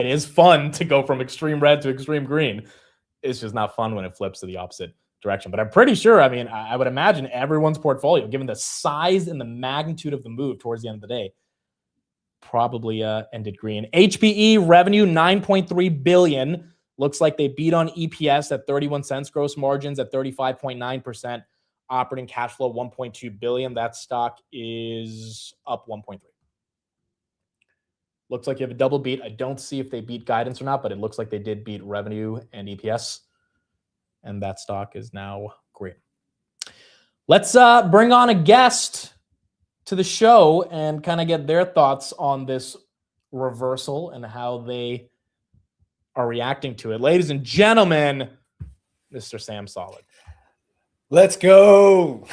It is fun to go from extreme red to extreme green. It's just not fun when it flips to the opposite direction. But I'm pretty sure, I mean, I would imagine everyone's portfolio, given the size and the magnitude of the move towards the end of the day, probably ended green. HPE revenue, $9.3 billion. Looks like they beat on EPS at 31 cents, gross margins at 35.9%, operating cash flow, $1.2 billion. That stock is up 1.3. Looks like you have a double beat. I don't see if they beat guidance or not, but it looks like they did beat revenue and EPS. And that stock is now green. Let's bring on a guest to the show and kind of get their thoughts on this reversal and how they are reacting to it. Ladies and gentlemen, Mr. Sam Solid. Let's go.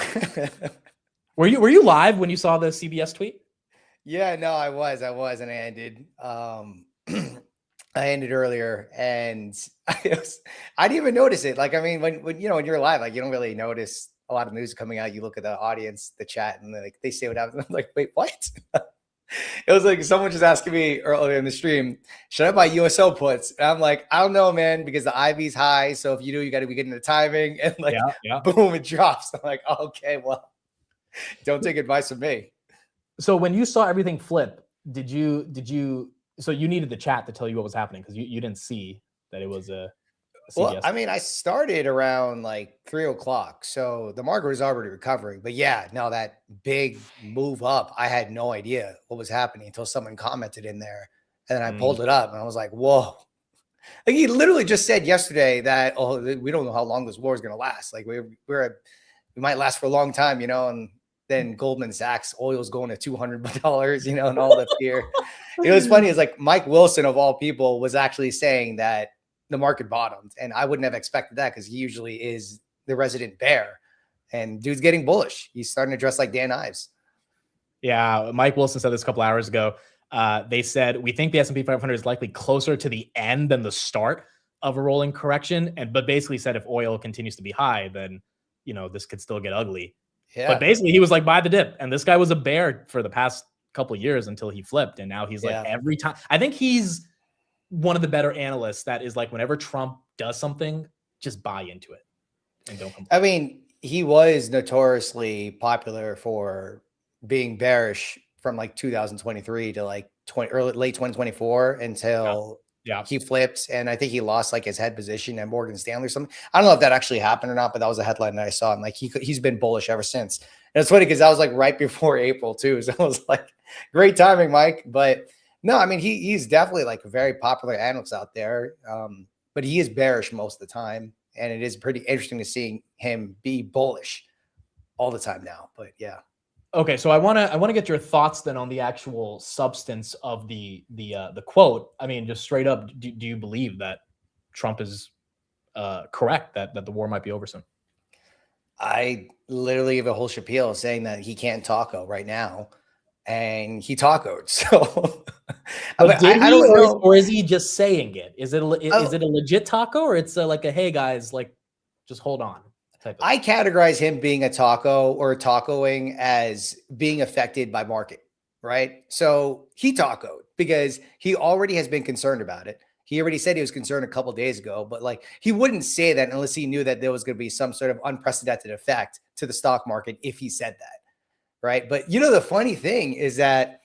Were you live when you saw the CBS tweet? Yeah, no, I was, and I ended. I ended earlier, and I didn't even notice it. Like, I mean, when you're live, like, you don't really notice a lot of news coming out. You look at the audience, the chat, and like they say what happens. I'm like, wait, what? It was like someone just asking me earlier in the stream, should I buy USO puts? And I'm like, I don't know, man, because the IV's high. So if you do, you got to be getting the timing, and like, boom, it drops. I'm like, okay, well, don't take advice from me. So when you saw everything flip, did you? So you needed the chat to tell you what was happening because you didn't see that it was a CBS. Well, I mean, I started around like 3:00, so the market was already recovering. But yeah, no, that big move up, I had no idea what was happening until someone commented in there, and then I pulled it up, and I was like, whoa. Like, he literally just said yesterday that, oh, we don't know how long this war is going to last. Like, we might last for a long time, and then Goldman Sachs, oil's going to $200, and all the fear. It was funny. It's like Mike Wilson, of all people, was actually saying that the market bottomed. And I wouldn't have expected that because he usually is the resident bear. And dude's getting bullish. He's starting to dress like Dan Ives. Yeah, Mike Wilson said this a couple hours ago. They said, we think the S&P 500 is likely closer to the end than the start of a rolling correction. But basically said if oil continues to be high, then, this could still get ugly. Yeah. But basically he was like, buy the dip. And this guy was a bear for the past couple of years until he flipped. And now he's like, every time. I think he's one of the better analysts that is like, whenever Trump does something, just buy into it and don't complain. I mean, he was notoriously popular for being bearish from like 2023 to like late 2024 until he flipped. And I think he lost like his head position at Morgan Stanley or something. I don't know if that actually happened or not, but that was a headline that I saw. And like, he's been bullish ever since. And it's funny because that was like right before April too. So I was like, great timing, Mike. But no, I mean, he's definitely like a very popular analyst out there. But he is bearish most of the time. And it is pretty interesting to see him be bullish all the time now. But yeah. Okay, so I want to get your thoughts then on the actual substance of the quote. I mean, just straight up, do you believe that Trump is correct that the war might be over soon? I literally have a whole spiel saying that he can't taco right now, and he tacoed. So I don't know, or is he just saying it? Is it a legit taco, or it's like a hey guys, like just hold on? I categorize him being a taco or tacoing as being affected by market, right? So he tacoed because he already has been concerned about it. He already said he was concerned a couple of days ago, but like he wouldn't say that unless he knew that there was going to be some sort of unprecedented effect to the stock market if he said that, right? But the funny thing is that,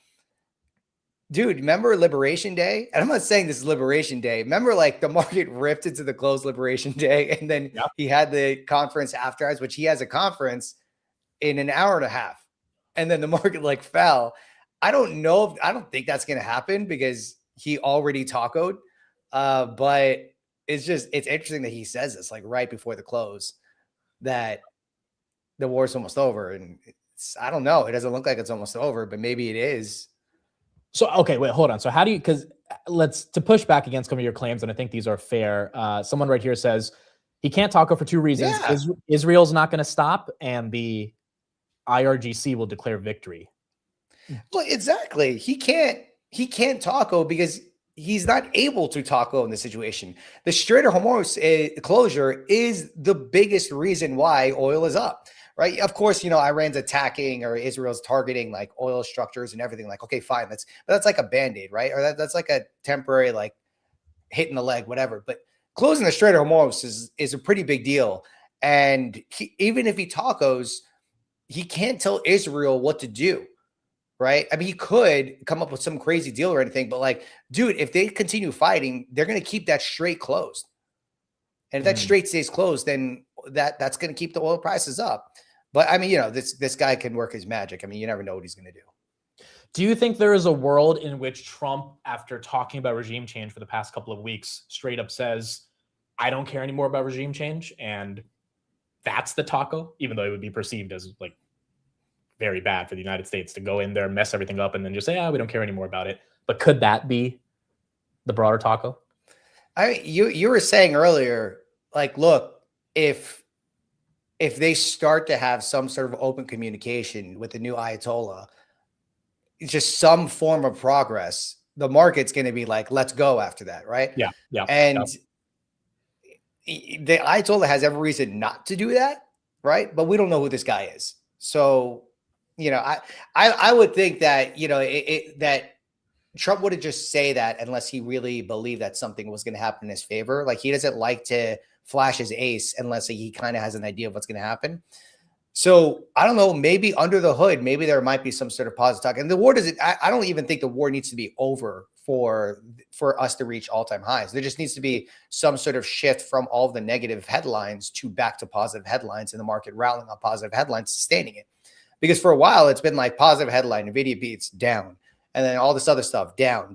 dude, remember Liberation Day? And I'm not saying this is Liberation Day. Remember, like, the market ripped into the closed Liberation Day, and then he had the conference afterwards, which he has a conference in an hour and a half, and then the market like fell. I don't know. I don't think that's going to happen because he already tacoed. But it's interesting that he says this like right before the close that the war's almost over, and I don't know. It doesn't look like it's almost over, but maybe it is. So, okay, wait, hold on. So how do you, because to push back against some of your claims, and I think these are fair. Someone right here says he can't taco for two reasons. Yeah. Israel's not going to stop, and the IRGC will declare victory. Well, exactly. He can't taco because he's not able to taco in this situation. The Strait of Hormuz closure is the biggest reason why oil is up. Right. Of course, Iran's attacking or Israel's targeting like oil structures and everything. Like, okay, fine. That's like a Band-Aid, right? Or that's like a temporary like hitting the leg, whatever. But closing the Strait of Hormuz is a pretty big deal. And even if he tacos, he can't tell Israel what to do, right? I mean, he could come up with some crazy deal or anything, but like, dude, if they continue fighting, they're going to keep that strait closed. And if that strait stays closed, then that's going to keep the oil prices up. But I mean, you know, this guy can work his magic. I mean, you never know what he's going to do. Do you think there is a world in which Trump, after talking about regime change for the past couple of weeks, straight up says, I don't care anymore about regime change, and that's the taco, even though it would be perceived as like very bad for the United States to go in there, mess everything up, and then just say, we don't care anymore about it. But could that be the broader taco? You were saying earlier, like, look, if they start to have some sort of open communication with the new Ayatollah, just some form of progress, the market's going to be like, let's go after that, right? Yeah. And the Ayatollah has every reason not to do that, right? But we don't know who this guy is. So, you know, I would think that, you know, that Trump wouldn't just say that unless he really believed that something was going to happen in his favor. Like, he doesn't like to flash his ace unless he kind of has an idea of what's going to happen. So I don't know, maybe under the hood, maybe there might be some sort of positive talk. And the war doesn't, I don't even think the war needs to be over for us to reach all-time highs. There just needs to be some sort of shift from all of the negative headlines to back to positive headlines, and the market rallying on positive headlines, sustaining it. Because for a while it's been like positive headline, NVIDIA beats down, and then all this other stuff down,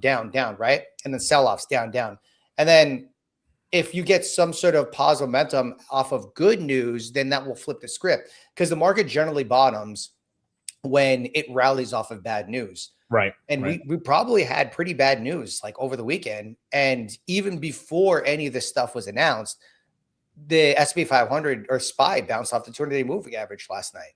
right? And then sell-offs down. And then if you get some sort of positive momentum off of good news, then that will flip the script, because the market generally bottoms when it rallies off of bad news. Right. And we probably had pretty bad news like over the weekend. And even before any of this stuff was announced, the S&P 500 or SPY bounced off the 200-day moving average last night.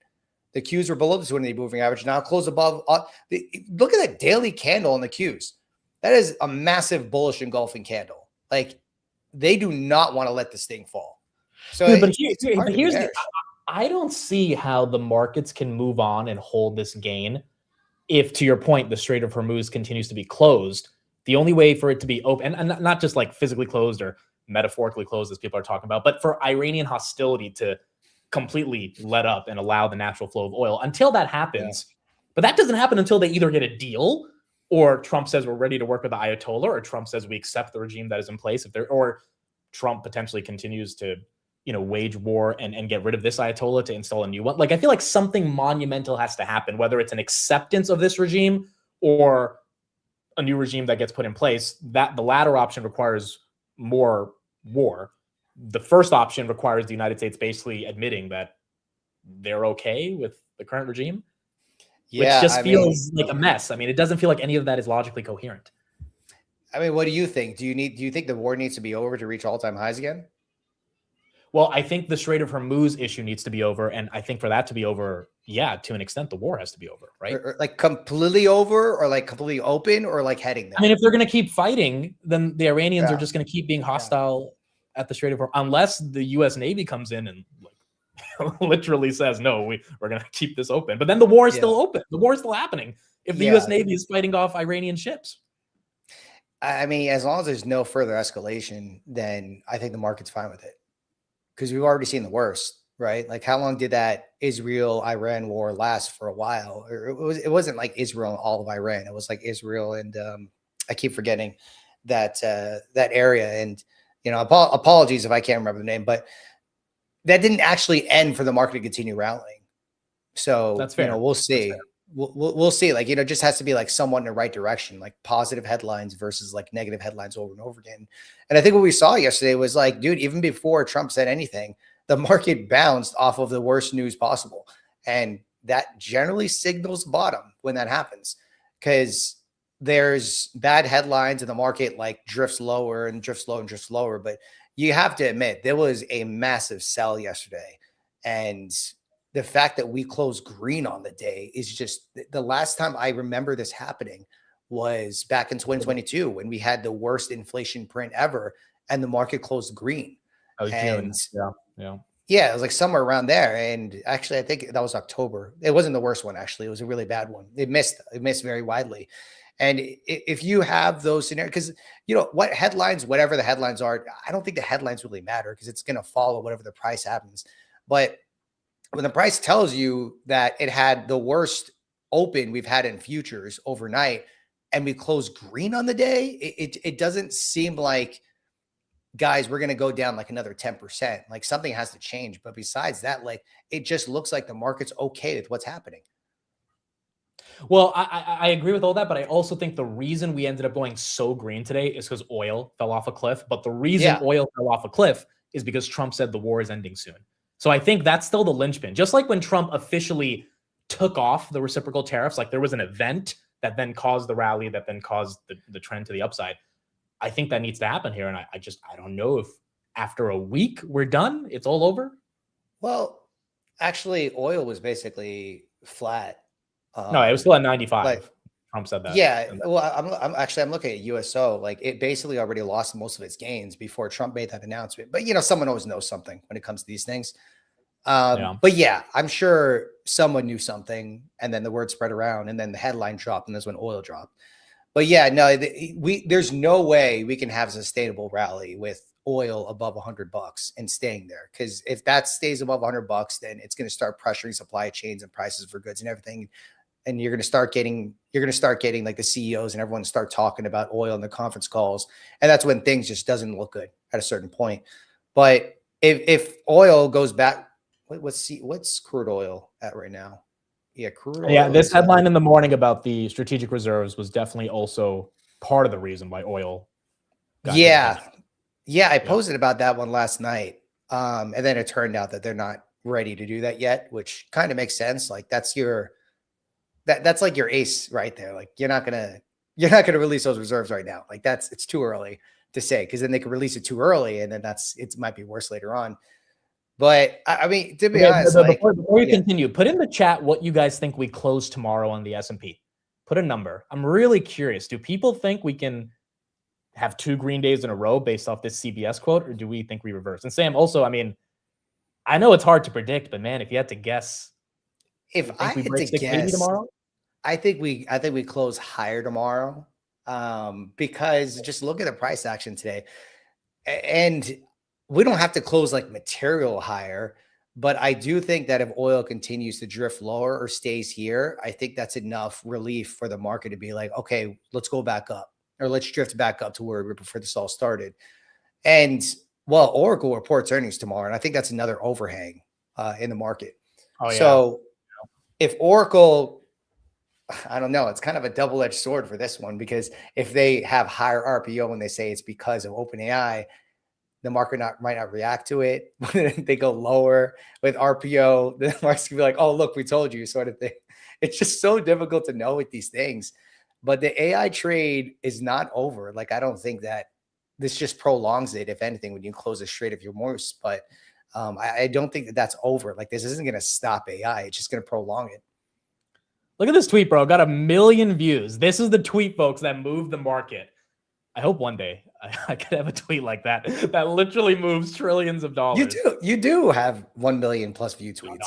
The Qs were below the 200-day moving average, now close above. Look at that daily candle on the Qs. That is a massive bullish engulfing candle. Like, they do not want to let this thing fall. So, dude, but here's I don't see how the markets can move on and hold this gain if, to your point, the Strait of Hormuz continues to be closed. The only way for it to be open, and not just like physically closed or metaphorically closed as people are talking about, but for Iranian hostility to completely let up and allow the natural flow of oil, until that happens. Yeah. But that doesn't happen until they either get a deal, or Trump says we're ready to work with the Ayatollah, or Trump says we accept the regime that is in place. Or Trump potentially continues to, you know, wage war and get rid of this Ayatollah to install a new one. Like, I feel like something monumental has to happen, whether it's an acceptance of this regime or a new regime that gets put in place. That the latter option requires more war. The first option requires the United States basically admitting that they're okay with the current regime. Yeah, which just feels like a mess. I mean, it doesn't feel like any of that is logically coherent. I mean, what do you think? Do you think the war needs to be over to reach all-time highs again? Well, I think the Strait of Hormuz issue needs to be over, and I think for that to be over, yeah, to an extent, the war has to be over, right? Or like completely over, or like completely open, or like heading there. I mean, if they're going to keep fighting, then the Iranians are just going to keep being hostile at the Strait of Hormuz, unless the U.S. Navy comes in and like literally says, no, we're going to keep this open. But then the war is still open. The war is still happening if the U.S. Navy is fighting off Iranian ships. I mean, as long as there's no further escalation, then I think the market's fine with it, because we've already seen the worst, right? Like, how long did that Israel-Iran war last? For a while. Or it wasn't like Israel and all of Iran. It was like Israel and I keep forgetting that area. And, you know, apologies if I can't remember the name, but that didn't actually end for the market to continue rallying. So that's fair. You know, we'll see. We'll see. Like, you know, it just has to be like somewhat in the right direction, like positive headlines versus like negative headlines over and over again. And I think what we saw yesterday was like, dude, even before Trump said anything, the market bounced off of the worst news possible. And that generally signals bottom when that happens, because there's bad headlines and the market like drifts lower and drifts low and drifts lower. But you have to admit, there was a massive sell yesterday. And the fact that we closed green on the day is just, the last time I remember this happening was back in 2022 when we had the worst inflation print ever and the market closed green. June. Yeah, it was like somewhere around there. And actually, I think that was October. It wasn't the worst one, actually. It was a really bad one. It missed very widely. And if you have those scenarios, because what headlines, whatever the headlines are, I don't think the headlines really matter because it's going to follow whatever the price happens. But when the price tells you that it had the worst open we've had in futures overnight and we closed green on the day, it doesn't seem like, guys, we're going to go down like another 10%. Like something has to change. But besides that, like it just looks like the market's okay with what's happening. Well, I agree with all that, but I also think the reason we ended up going so green today is because oil fell off a cliff. But the reason oil fell off a cliff is because Trump said the war is ending soon. So I think that's still the linchpin. Just like when Trump officially took off the reciprocal tariffs, like there was an event that then caused the rally, that then caused the trend to the upside. I think that needs to happen here. And I don't know if after a week we're done, it's all over. Well, actually, oil was basically flat. No, it was still at 95. Like, Trump said that. Yeah. Well, I'm looking at USO. Like it basically already lost most of its gains before Trump made that announcement. But someone always knows something when it comes to these things. But yeah, I'm sure someone knew something, and then the word spread around, and then the headline dropped, and that's when oil dropped. But yeah, no, there's no way we can have a sustainable rally with oil above $100 and staying there. Because if that stays above $100, then it's going to start pressuring supply chains and prices for goods and everything. And you're going to start getting like the CEOs and everyone start talking about oil in the conference calls. And that's when things just doesn't look good at a certain point. But if oil goes back, what's crude oil at right now? Yeah, crude oil. Yeah, this headline in the morning about the strategic reserves was definitely also part of the reason why oil got hit. I posted about that one last night. And then it turned out that they're not ready to do that yet, which kind of makes sense. Like that's like your ace right there. Like you're not gonna release those reserves right now. Like it's too early to say, because then they could release it too early, and then it might be worse later on. But I mean, to be honest, before you continue, put in the chat what you guys think we close tomorrow on the S&P. Put a number. I'm really curious. Do people think we can have 2 green days in a row based off this CBS quote, or do we think we reverse? And Sam, also, I mean, I know it's hard to predict, but man, if you had to guess, if I had to guess tomorrow, I think we close higher tomorrow, because just look at the price action today, and we don't have to close like material higher, but I do think that if oil continues to drift lower or stays here, I think that's enough relief for the market to be like, okay, let's go back up, or let's drift back up to where before this all started. And well, Oracle reports earnings tomorrow, and I think that's another overhang in the market. So if Oracle, I don't know, it's kind of a double-edged sword for this one, because if they have higher RPO and they say it's because of OpenAI, the market might not react to it. They go lower with RPO, the market's gonna be like, oh, look, we told you, sort of thing. It's just so difficult to know with these things. But the AI trade is not over. Like, I don't think that this just prolongs it. If anything, when you close a straight of your moose, but I don't think that that's over. Like, this isn't going to stop AI. It's just going to prolong it. Look at this tweet, bro. Got 1 million views. This is the tweet, folks, that moved the market. I hope one day I could have a tweet like that that literally moves trillions of dollars. You do have 1 million plus view tweets.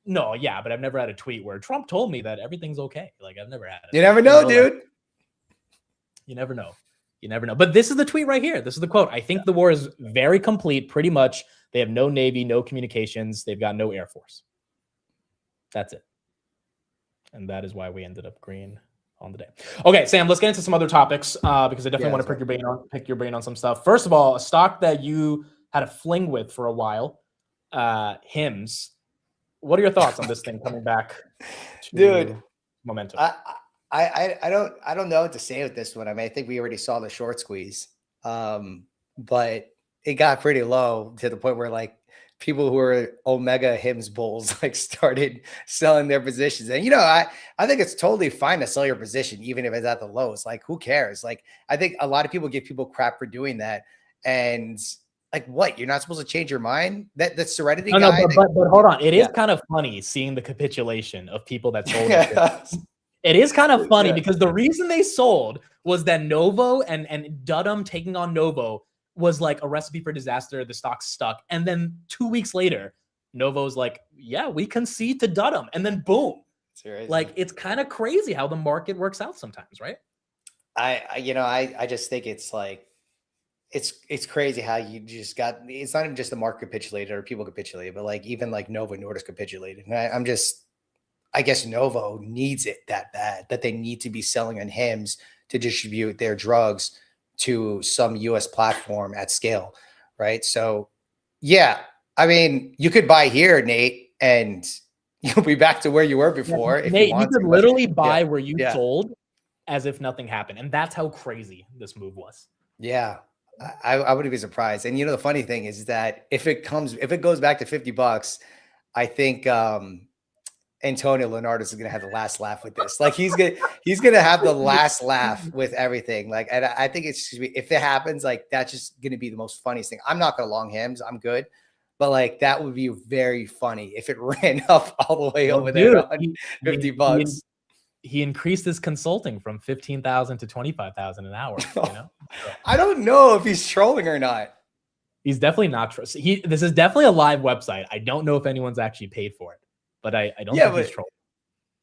No, yeah, but I've never had a tweet where Trump told me that everything's okay. Like, I've never had it. You never know, dude. You never know. You never know. But this is the tweet right here. This is the quote. I think the war is very complete, pretty much. They have no Navy, no communications. They've got no Air Force. That's it. And that is why we ended up green on the day. Okay, Sam, let's get into some other topics because I definitely want to pick your brain on some stuff. First of all, a stock that you had a fling with for a while, HIMS. What are your thoughts on this thing coming back to dude momentum? I don't know what to say with this one. I mean, I think we already saw the short squeeze, but it got pretty low to the point where like people who are Omega HIMS bulls like started selling their positions. And I think it's totally fine to sell your position even if it's at the lows. Like, who cares? Like, I think a lot of people give people crap for doing that. And like, what? You're not supposed to change your mind? That Serenity guy. No, but hold on. It is kind of funny seeing the capitulation of people that sold it. It is kind of funny because the reason they sold was that Novo and Dudum taking on Novo was like a recipe for disaster. The stock stuck. And then 2 weeks later, Novo's like, yeah, we concede to Dudum. And then boom. Seriously. Like, it's kind of crazy how the market works out sometimes, right? I just think it's like, it's crazy how you just got, it's not even just the market capitulated or people capitulated, but like even like Novo Nordisk capitulated. And I'm just, I guess Novo needs it that bad that they need to be selling on HIMS to distribute their drugs to some US platform at scale. Right. So yeah, I mean, you could buy here, Nate, and you'll be back to where you were Yeah, before if you Nate, you want could to, but literally yeah, buy where you yeah. sold as if nothing happened. And that's how crazy this move was. Yeah, I wouldn't be surprised. And the funny thing is that if it goes back to $50, I think Antonio Leonardo is gonna have the last laugh with this. Like he's gonna have the last laugh with everything. Like, and I think if it happens, like that's just gonna be the most funniest thing. I'm not gonna long hymns, I'm good. But like that would be very funny if it ran up all the way Well, over there dude, to $50. he increased his consulting from 15,000 to 25,000 an hour. So, I don't know if he's trolling or not. he's definitely not. This is definitely a live website. I don't know if anyone's actually paid for it, but I don't think he's trolling.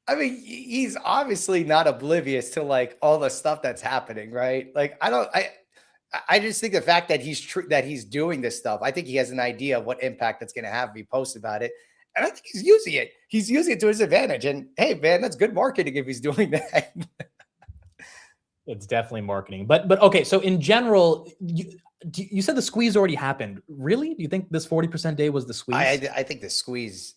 I mean, he's obviously not oblivious to like all the stuff that's happening, right? Like, I just think the fact that he's doing this stuff, I think he has an idea of what impact that's going to have if he posts about it. And I think he's using it. He's using it to his advantage. And hey, man, that's good marketing if he's doing that. It's definitely marketing. But okay, so in general, you said the squeeze already happened. Really? Do you think this 40% day was the squeeze? I think the squeeze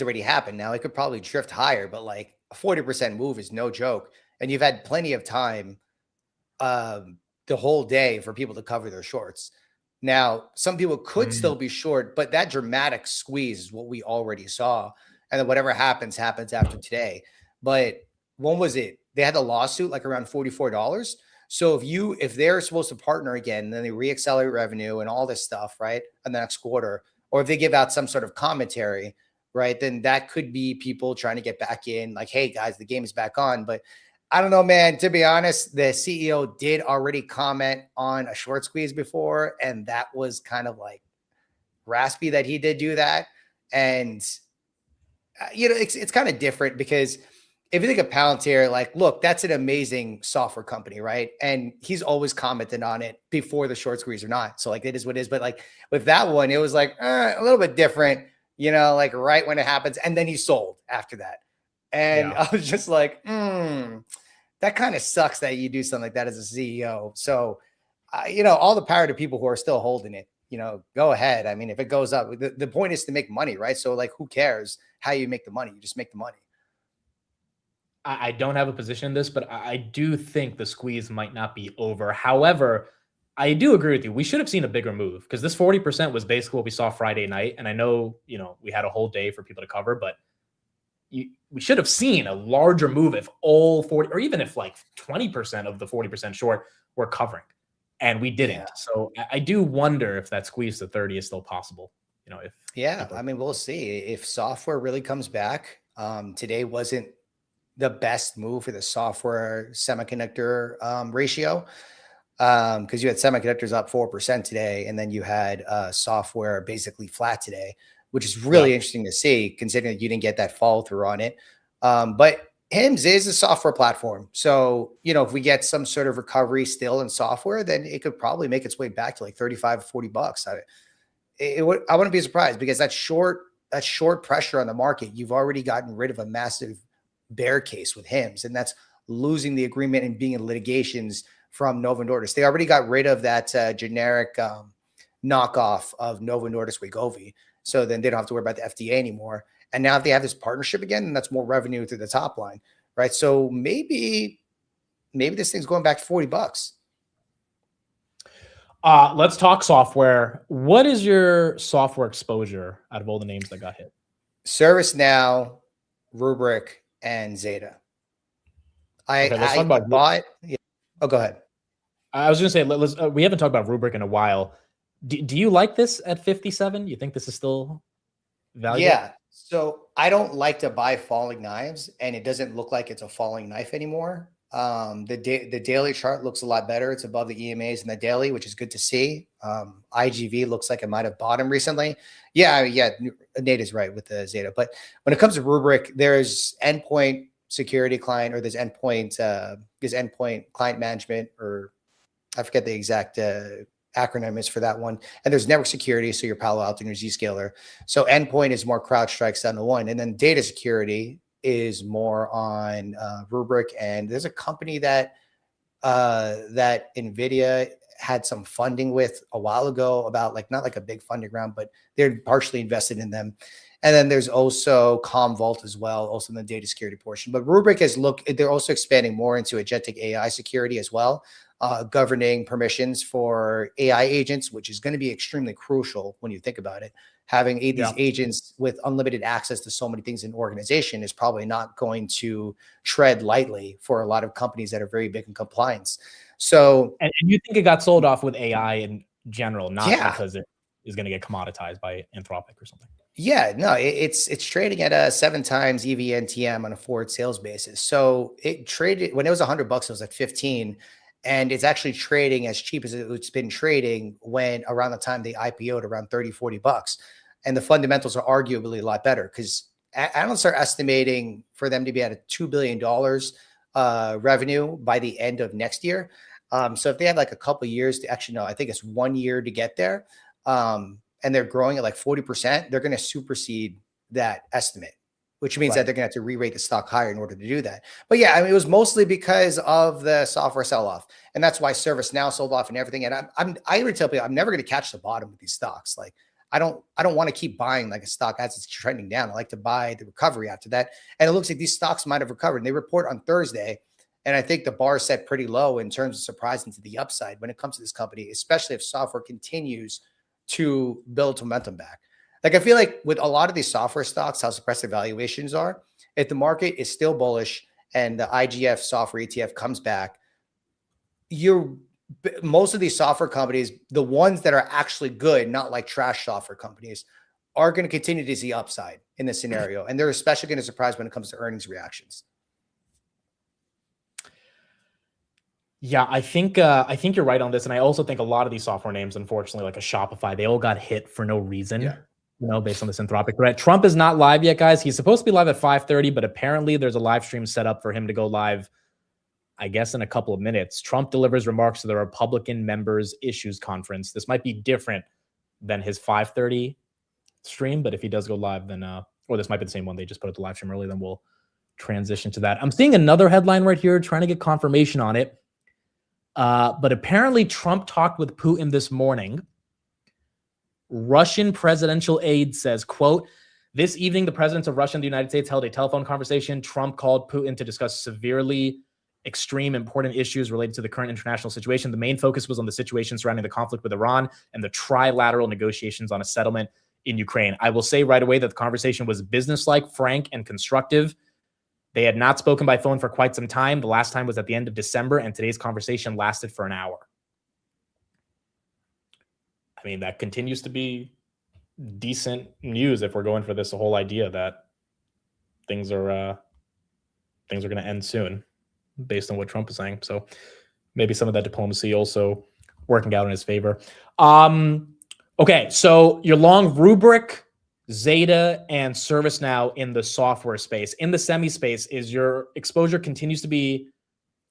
already happened. Now it could probably drift higher, but like a 40% move is no joke. And you've had plenty of time the whole day for people to cover their shorts. Now, some people could still be short, but that dramatic squeeze is what we already saw. And then whatever happens after today. But when was it? They had a lawsuit like around $44. So if they're supposed to partner again, then they reaccelerate revenue and all this stuff, right? In the next quarter, or if they give out some sort of commentary, right? Then that could be people trying to get back in, like, hey guys, the game is back on. But I don't know, man. To be honest, the CEO did already comment on a short squeeze before, and that was kind of like raspy that he did do that. And it's kind of different because if you think of Palantir, like, look, that's an amazing software company, right? And he's always commented on it before the short squeeze or not. So like, it is what it is. But like with that one, it was like a little bit different, like right when it happens. And then he sold after that. And I was just like, that kind of sucks that you do something like that as a CEO. So, all the power to people who are still holding it, go ahead. I mean, if it goes up, the point is to make money, right? So like, who cares how you make the money? You just make the money. I don't have a position in this, but I do think the squeeze might not be over. However, I do agree with you. We should have seen a bigger move because this 40% was basically what we saw Friday night. And I know, we had a whole day for people to cover, but we should have seen a larger move if all 40, or even if like 20% of the 40% short were covering, and we didn't. Yeah. So I do wonder if that squeeze to 30 is still possible. I mean, we'll see if software really comes back. Today wasn't the best move for the software semiconductor ratio, because you had semiconductors up 4% today, and then you had software basically flat today, which is really interesting to see considering that you didn't get that follow through on it. But HIMS is a software platform. So, if we get some sort of recovery still in software, then it could probably make its way back to like 35, 40 bucks. I wouldn't be surprised because that short pressure on the market, you've already gotten rid of a massive bear case with HIMS, and that's losing the agreement and being in litigations from Novo Nordisk. They already got rid of that generic knockoff of Novo Nordisk Wegovy. So then they don't have to worry about the FDA anymore. And now if they have this partnership again, then that's more revenue through the top line, right? So maybe this thing's going back to 40 bucks. Let's talk software. What is your software exposure out of all the names that got hit? ServiceNow, Rubrik, and Zeta. Let's talk about bought. Yeah. Oh, go ahead. I was going to say, we haven't talked about Rubrik in a while. Do you like this at 57? You think this is still valuable? Yeah. So I don't like to buy falling knives, and it doesn't look like it's a falling knife anymore. The daily chart looks a lot better. It's above the EMAs in the daily, which is good to see. IGV looks like it might have bottomed recently. Yeah. Nate is right with the Zeta. But when it comes to Rubrik, there's endpoint security client, or there's endpoint client management, or I forget the exact acronym is for that one. And there's network security, so your Palo Alto and your Zscaler. So endpoint is more CrowdStrike 701, and then data security is more on Rubrik. And there's a company that NVIDIA had some funding with a while ago, about like, not like a big funding round, but they're partially invested in them. And then there's also Commvault as well, also in the data security portion. But Rubrik they're also expanding more into agentic AI security as well, governing permissions for AI agents, which is going to be extremely crucial when you think about it. Having these agents with unlimited access to so many things in an organization is probably not going to tread lightly for a lot of companies that are very big in compliance. So, and you think it got sold off with AI in general, not because it is going to get commoditized by Anthropic or something. Yeah, no, it's trading at a 7 times EV/NTM on a forward sales basis. So it traded when it was $100, it was like 15, and it's actually trading as cheap as it's been trading when around the time they IPO'd, around 30, $40. And the fundamentals are arguably a lot better, because analysts are estimating for them to be at a $2 billion revenue by the end of next year. So if they have like a couple of years to actually, no, I think it's 1 year to get there. And they're growing at like 40%, they're going to supersede that estimate, which means that they're going to have to re-rate the stock higher in order to do that. But yeah, I mean, it was mostly because of the software sell-off, and that's why ServiceNow sold off and everything. And I already tell people I'm never going to catch the bottom with these stocks. Like I don't want to keep buying like a stock as it's trending down. I like to buy the recovery after that. And it looks like these stocks might have recovered. And they report on Thursday, and I think the bar is set pretty low in terms of surprising to the upside when it comes to this company, especially if software continues to build momentum back. Like I feel like with a lot of these software stocks, how suppressed their valuations are, if the market is still bullish and the IGF software ETF comes back, most of these software companies, the ones that are actually good, not like trash software companies, are going to continue to see upside in this scenario. And they're especially going to surprise when it comes to earnings reactions. Yeah, I think you're right on this, and I also think a lot of these software names, unfortunately, like a Shopify, they all got hit for no reason. Yeah. You know, based on this Anthropic threat. Trump is not live yet, guys. He's supposed to be live at 5:30, but apparently there's a live stream set up for him to go live, I guess, in a couple of minutes. Trump delivers remarks to the Republican members' issues conference. This might be different than his 5:30 stream, but if he does go live, then or this might be the same one. They just put up the live stream early, then we'll transition to that. I'm seeing another headline right here, trying to get confirmation on it. But apparently Trump talked with Putin this morning. Russian presidential aide says, quote, "This evening, the presidents of Russia and the United States held a telephone conversation. Trump called Putin to discuss severely extreme important issues related to the current international situation. The main focus was on the situation surrounding the conflict with Iran and the trilateral negotiations on a settlement in Ukraine. I will say right away that the conversation was businesslike, frank, and constructive. They had not spoken by phone for quite some time. The last time was at the end of December, and today's conversation lasted for an hour." I mean, that continues to be decent news if we're going for this whole idea that things are going to end soon, based on what Trump is saying. So maybe some of that diplomacy also working out in his favor. Okay, so you're long Rubrik, Zeta, and ServiceNow in the software space. In the semi space, is your exposure continues to be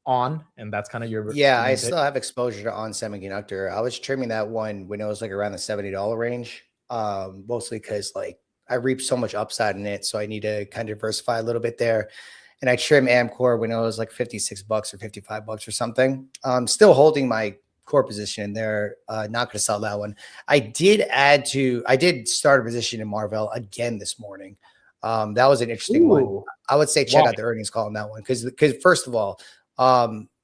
on, and that's kind of your I still have exposure to On Semiconductor. I was trimming that one when it was like around the $70 range, mostly because like I reaped so much upside in it, so I need to kind of diversify a little bit there. And I trimmed Amcor when it was like $56 or $55 or something. Still holding my core position in there. Not going to sell that one. I did start a position in Marvell again this morning. That was an interesting one. I would say check out the earnings call on that one, because first of all,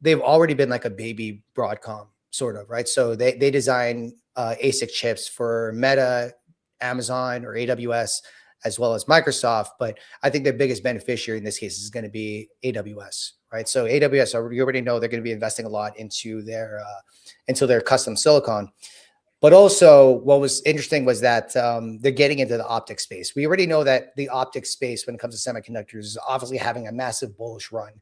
they've already been like a baby Broadcom, sort of, right? So they design ASIC chips for Meta, Amazon, or AWS, as well as Microsoft. But I think the biggest beneficiary in this case is going to be AWS, right? So AWS, you already know they're going to be investing a lot into their custom silicon. But also what was interesting was that they're getting into the optics space. We already know that the optics space, when it comes to semiconductors, is obviously having a massive bullish run.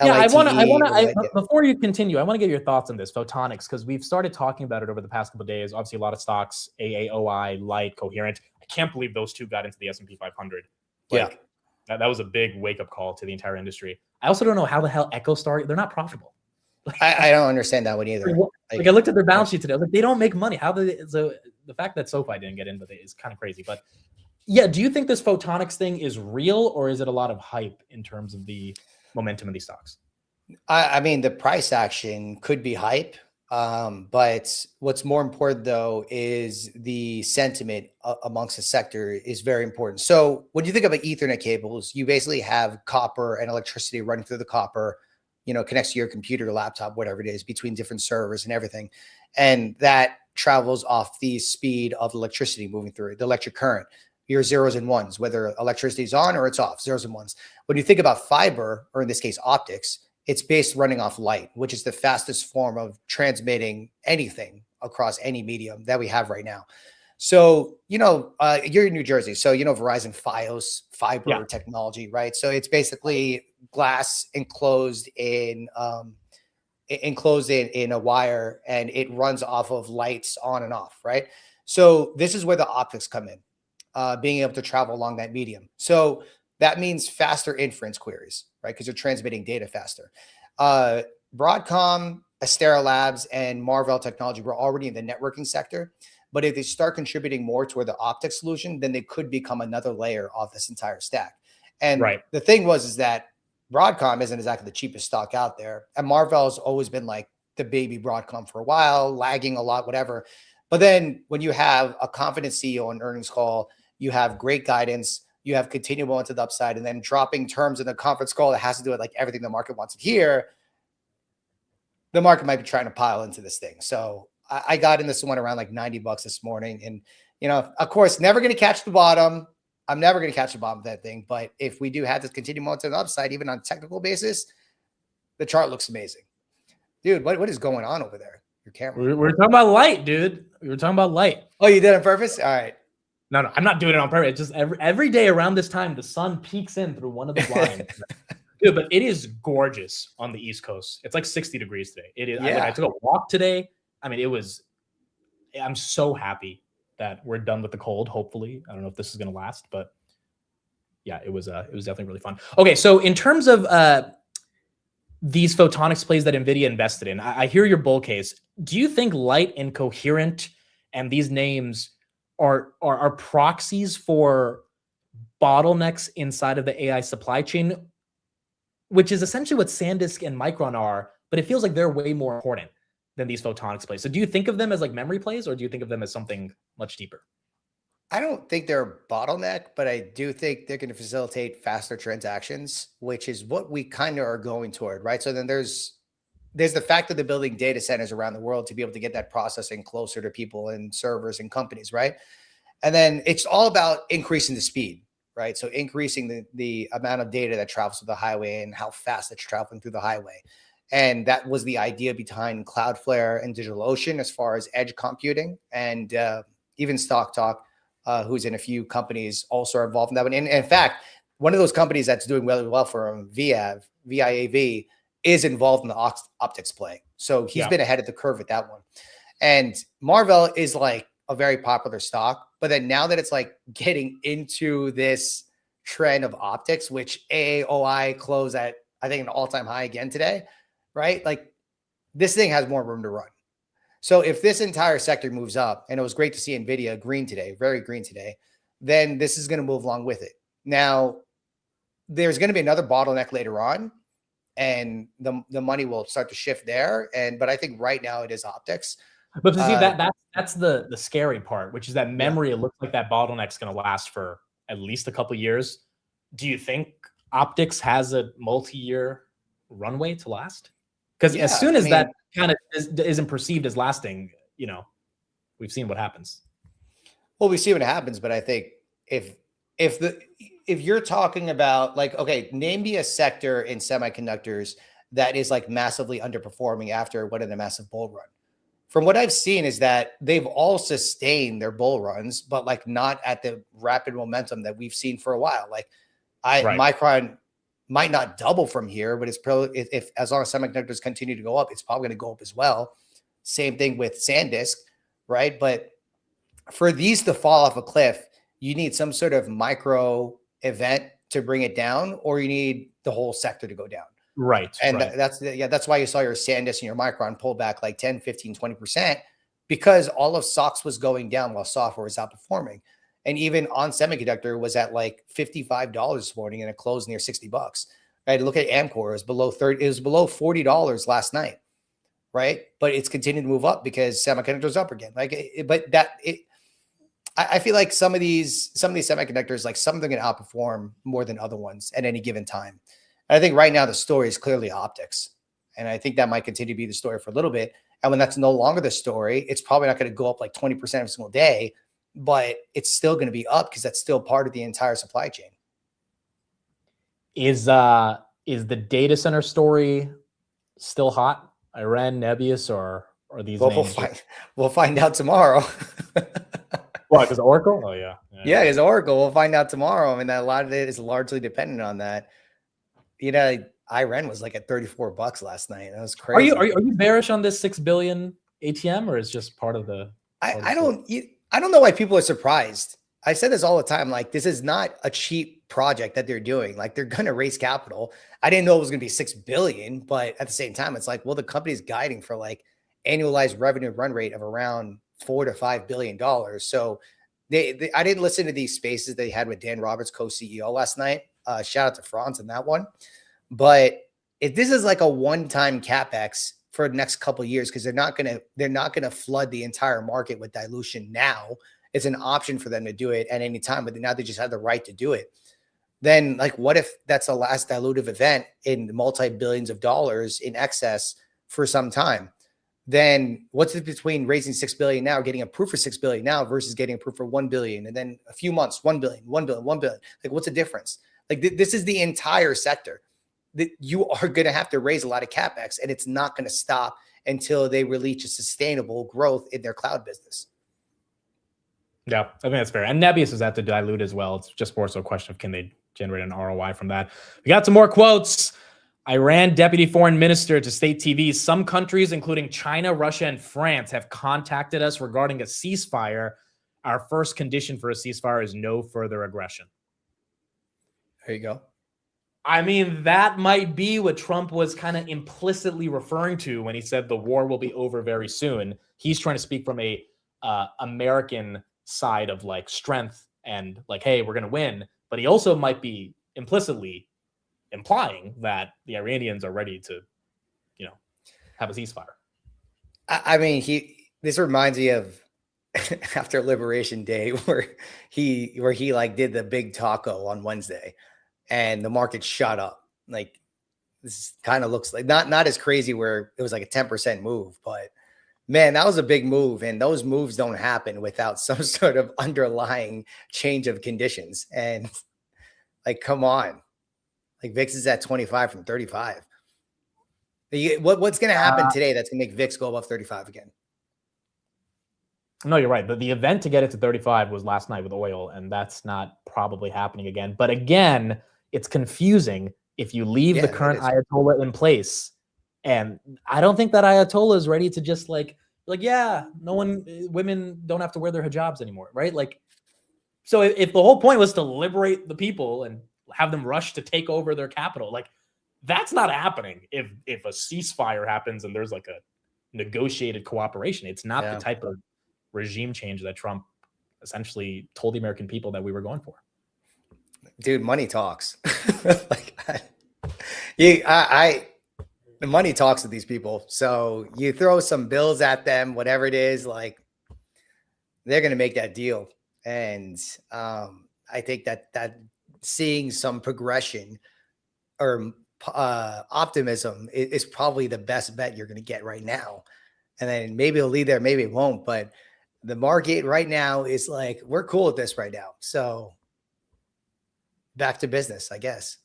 Before you continue, I want to get your thoughts on this, photonics, because we've started talking about it over the past couple of days. Obviously, a lot of stocks, AAOI, Light, Coherent. I can't believe those two got into the S&P 500. That was a big wake up call to the entire industry. I also don't know how the hell EchoStar, they're not profitable. I don't understand that one either. Like I looked at their balance sheet today. I was like, they don't make money. How do they? So the fact that SoFi didn't get in with it is kind of crazy. But yeah, do you think this photonics thing is real, or is it a lot of hype in terms of the momentum of these stocks? I mean, the price action could be hype. But what's more important though is the sentiment amongst the sector is very important. So when you think about Ethernet cables, you basically have copper and electricity running through the copper, connects to your computer, laptop, whatever it is, between different servers and everything. And that travels off the speed of electricity moving through it, the electric current, your zeros and ones, whether electricity is on or it's off, zeros and ones. When you think about fiber, or in this case, optics, it's based running off light, which is the fastest form of transmitting anything across any medium that we have right now. So, you're in New Jersey. So, Verizon Fios fiber technology, right? So it's basically glass enclosed in a wire, and it runs off of lights on and off, right? So this is where the optics come in, being able to travel along that medium. So that means faster inference queries, right? Because you're transmitting data faster. Broadcom, Astera Labs, and Marvell Technology were already in the networking sector. But if they start contributing more toward the optics solution, then they could become another layer of this entire stack. And the thing is that Broadcom isn't exactly the cheapest stock out there. And Marvell has always been like the baby Broadcom for a while, lagging a lot, whatever. But then when you have a confident CEO on earnings call, you have great guidance, you have continued on to the upside, and then dropping terms in the conference call that has to do with like everything the market wants to hear, the market might be trying to pile into this thing. So I got in this one around like $90 this morning. And, of course, never going to catch the bottom. I'm never going to catch the bottom of that thing. But if we do have this continued on to the upside, even on a technical basis, the chart looks amazing. Dude, what is going on over there? Your camera. We're talking about light, dude. We were talking about light. Oh, you did it on purpose? All right. No, I'm not doing it on purpose. It's just every day around this time, the sun peeks in through one of the blinds. Dude, but it is gorgeous on the East Coast. It's like 60 degrees today. It is. I took a walk today. I mean, I'm so happy that we're done with the cold. Hopefully, I don't know if this is going to last, but yeah, it was definitely really fun. Okay, so in terms of these photonics plays that NVIDIA invested in, I hear your bull case. Do you think Light and Coherent and these names are proxies for bottlenecks inside of the AI supply chain, which is essentially what SanDisk and Micron are, but it feels like they're way more important than these photonics plays. So do you think of them as like memory plays, or do you think of them as something much deeper? I don't think they're a bottleneck, but I do think they're going to facilitate faster transactions, which is what we kind of are going toward, right? So then there's the fact that they're building data centers around the world to be able to get that processing closer to people and servers and companies, right? And then it's all about increasing the speed, right? So increasing the amount of data that travels through the highway and how fast it's traveling through the highway. And that was the idea behind Cloudflare and DigitalOcean as far as edge computing. And even StockTalk, who's in a few companies, also are involved in that one. And in fact, one of those companies that's doing really well for him, VIAV, is involved in the optics play. So he's been ahead of the curve with that one. And Marvell is like a very popular stock. But then now that it's like getting into this trend of optics, which AAOI closed at, I think, an all-time high again today, right? Like this thing has more room to run. So if this entire sector moves up, and it was great to see NVIDIA green today, very green today, then this is going to move along with it. Now, there's going to be another bottleneck later on, and the money will start to shift there. But I think right now it is optics. But to see that's the scary part, which is that memory. It looks like that bottleneck's going to last for at least a couple of years. Do you think optics has a multi-year runway to last? Because as soon as that kind of isn't perceived as lasting, we've seen what happens. Well, we see what happens, but I think if you're talking about like, okay, name me a sector in semiconductors that is like massively underperforming after what in a massive bull run. From what I've seen is that they've all sustained their bull runs, but like not at the rapid momentum that we've seen for a while. Like Micron might not double from here, but it's probably if as long as semiconductors continue to go up, it's probably going to go up as well. Same thing with SanDisk, right? But for these to fall off a cliff, you need some sort of micro event to bring it down, or you need the whole sector to go down. Right. And right. that's why you saw your SanDisk and your Micron pull back like 10, 15, 20%, because all of stocks was going down while software was outperforming. And even on semiconductor was at like $55 this morning and it closed near $60. Right. Look at Amcor, it was below 30, it was below $40 last night. Right. But it's continued to move up because semiconductors up again. I feel like some of these semiconductors, like some of them can outperform more than other ones at any given time. And I think right now the story is clearly optics. And I think that might continue to be the story for a little bit. And when that's no longer the story, it's probably not going to go up like 20% every single day, but it's still going to be up because that's still part of the entire supply chain. Is the data center story still hot? Iran, Nebius, or these names? We'll find out tomorrow. What, because Oracle? Oh, yeah. Yeah, because Oracle. We'll find out tomorrow. I mean, a lot of it is largely dependent on that. You know, Iran was like at $34 last night. That was crazy. Are you bearish on this 6 billion ATM, or is just part of the? I don't know why people are surprised. I said this all the time. Like, this is not a cheap project that they're doing. Like, they're going to raise capital. I didn't know it was going to be 6 billion, but at the same time, it's like, well, the company's guiding for like annualized revenue run rate of around $4 to $5 billion. So I didn't listen to these spaces they had with Dan Roberts, co-CEO, last night. Shout out to Franz on that one. But if this is like a one-time CapEx for the next couple of years, because they're not gonna flood the entire market with dilution now. It's an option for them to do it at any time, but now they just have the right to do it. Then, like, what if that's the last dilutive event in multi-billions of dollars in excess for some time? Then what's it between raising 6 billion now, getting approved for 6 billion now versus getting approved for 1 billion, and then a few months 1 billion, 1 billion, 1 billion? Like, what's the difference? Like, this is the entire sector that you are going to have to raise a lot of capex, and it's not going to stop until they reach a sustainable growth in their cloud business. Yeah, I think that's fair. And Nebius is at the dilute as well. It's just more so a question of can they generate an ROI from that. We got some more quotes. Iran deputy foreign minister to state TV. Some countries, including China, Russia, and France, have contacted us regarding a ceasefire. Our first condition for a ceasefire is no further aggression. There you go. I mean, that might be what Trump was kind of implicitly referring to when he said the war will be over very soon. He's trying to speak from a American side of like strength and like, hey, we're going to win. But he also might be implicitly implying that the Iranians are ready to, have a ceasefire. I mean, this reminds me of after Liberation Day where he like did the big taco on Wednesday and the market shot up. Like, this kind of looks like not as crazy where it was like a 10% move, but man, that was a big move. And those moves don't happen without some sort of underlying change of conditions. And like, come on. Like, VIX is at 25 from 35. What's going to happen today that's going to make VIX go above 35 again? No, you're right. The event to get it to 35 was last night with oil, and that's not probably happening again. But again, it's confusing if you leave the current Ayatollah in place. And I don't think that Ayatollah is ready to just like, women don't have to wear their hijabs anymore, right? Like, so if the whole point was to liberate the people and have them rush to take over their capital, like, that's not happening. If a ceasefire happens and there's like a negotiated cooperation, it's not the type of regime change that Trump essentially told the American people that we were going for. Dude, money talks. The money talks to these people. So you throw some bills at them, whatever it is, like, they're going to make that deal. And I think that seeing some progression or optimism is probably the best bet you're going to get right now. And then maybe it'll lead there, maybe it won't. But the market right now is like, we're cool with this right now. So back to business, I guess.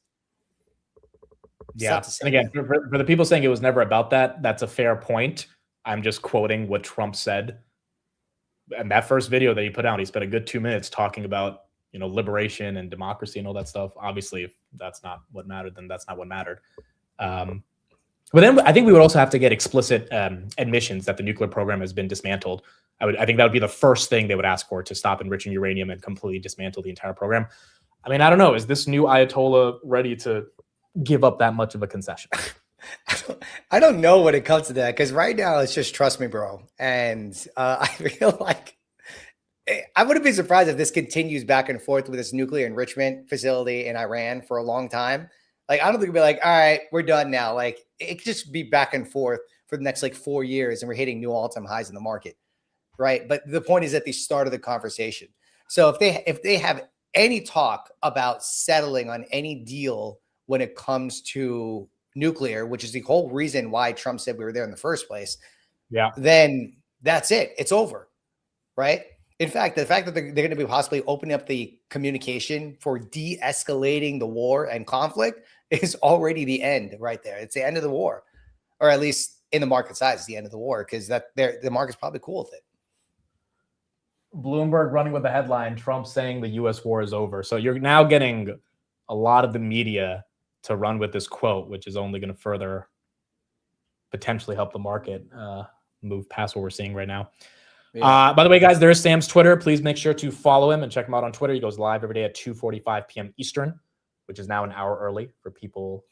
Yeah. And again, for the people saying it was never about that, that's a fair point. I'm just quoting what Trump said. And that first video that he put out, he spent a good 2 minutes talking about, liberation and democracy and all that stuff. Obviously, if that's not what mattered, then that's not what mattered. But then I think we would also have to get explicit admissions that the nuclear program has been dismantled. I think that would be the first thing they would ask for, to stop enriching uranium and completely dismantle the entire program. I mean, I don't know. Is this new Ayatollah ready to give up that much of a concession? I don't know when it comes to that, because right now it's just trust me, bro. And I feel like I wouldn't be surprised if this continues back and forth with this nuclear enrichment facility in Iran for a long time. Like, I don't think it'll be like, all right, we're done now. Like, it could just be back and forth for the next like 4 years, and we're hitting new all-time highs in the market, right? But the point is at the start of the conversation. So if they have any talk about settling on any deal when it comes to nuclear, which is the whole reason why Trump said we were there in the first place, Yeah. then that's it. It's over, right? In fact, the fact that they're going to be possibly opening up the communication for de-escalating the war and conflict is already the end right there. It's the end of the war, or at least in the market size, it's the end of the war, because the market's probably cool with it. Bloomberg running with the headline, Trump saying the U.S. war is over. So you're now getting a lot of the media to run with this quote, which is only going to further potentially help the market move past what we're seeing right now. Yeah. By the way, guys, there's Sam's Twitter. Please make sure to follow him and check him out on Twitter. He goes live every day at 2:45 p.m. Eastern, which is now an hour early for people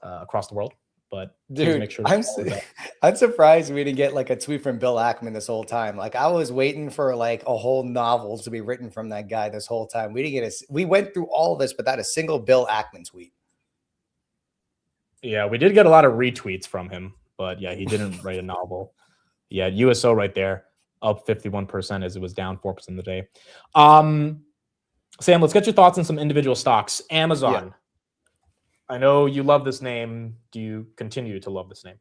across the world. But dude, make sure I'm surprised we didn't get like a tweet from Bill Ackman this whole time. Like, I was waiting for like a whole novel to be written from that guy this whole time. We didn't get we went through all of this without a single Bill Ackman tweet. Yeah, we did get a lot of retweets from him, but yeah, he didn't write a novel. Yeah, USO right there, up 51% as it was down 4% of the day. Sam, let's get your thoughts on some individual stocks. Amazon. Yeah. I know you love this name. Do you continue to love this name?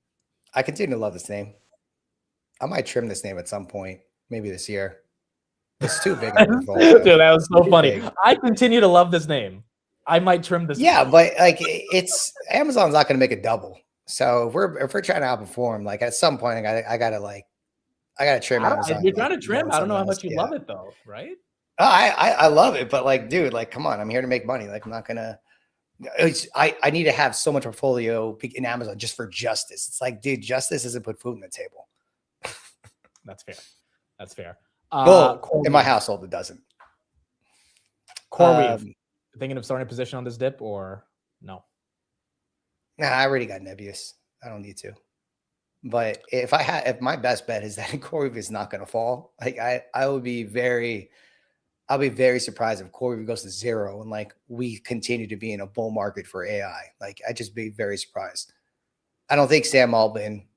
I continue to love this name. I might trim this name at some point, maybe this year. It's too big. Dude, that was so funny. Big. I continue to love this name. I might trim this. Yeah, name. But like, it's Amazon's not going to make a double. So if we're trying to outperform, like at some point, I gotta trim Amazon. You're trying to trim. I don't know how much you love it though, right? I love it, but like, dude, like, come on, I'm here to make money. Like, I'm not gonna. I need to have so much portfolio in Amazon just for justice. It's like, dude, justice doesn't put food on the table. That's fair. That's fair. Well, in my household, it doesn't. CoreWeave. Thinking of starting a position on this dip or no? Nah, I already got Nebius. I don't need to. But if my best bet is that CoreWeave is not going to fall, like I'll be very surprised if CoreWeave goes to zero and like we continue to be in a bull market for AI. Like, I'd just be very surprised. I don't think Sam Altman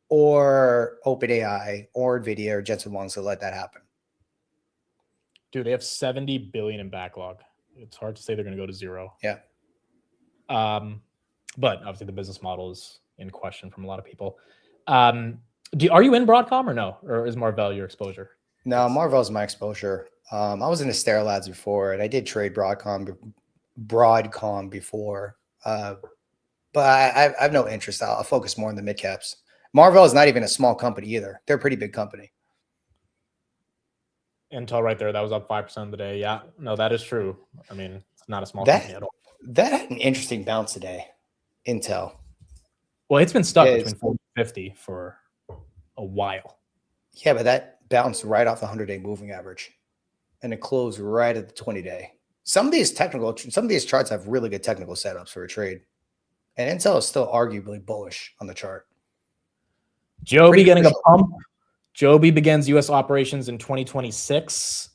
or OpenAI or NVIDIA or Jensen Huang's to let that happen. Dude, they have 70 billion in backlog. It's hard to say they're going to go to zero. Yeah. But obviously the business model is in question from a lot of people. Are you in Broadcom or no? Or is Marvell your exposure? No, Marvell is my exposure. I was in Astera Labs before, and I did trade Broadcom before. But I have no interest. I'll focus more on the mid caps. Marvell is not even a small company either. They're a pretty big company. Intel right there. That was up 5% of the day. Yeah, no, that is true. I mean, it's not a small company at all. That had an interesting bounce today, Intel. Well, it's been stuck between 40 and 50 for a while. Yeah, but that bounced right off the 100-day moving average, and it closed right at the 20-day. Some of these charts have really good technical setups for a trade, and Intel is still arguably bullish on the chart. Joby getting a pump. Joby begins U.S. operations in 2026.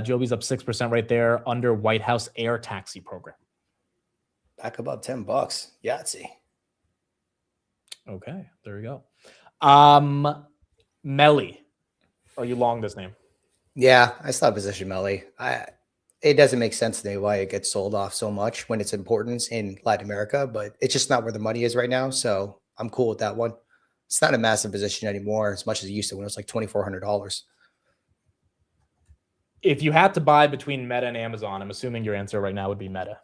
Joby's up 6% right there under White House air taxi program. Back above $10. Yahtzee. Okay, there we go. Melly. Are you long this name? Yeah, I still have position Melly. It doesn't make sense to me why it gets sold off so much when it's importance in Latin America, but it's just not where the money is right now. So I'm cool with that one. It's not a massive position anymore as much as it used to when it was like $2,400. If you had to buy between Meta and Amazon, I'm assuming your answer right now would be Meta.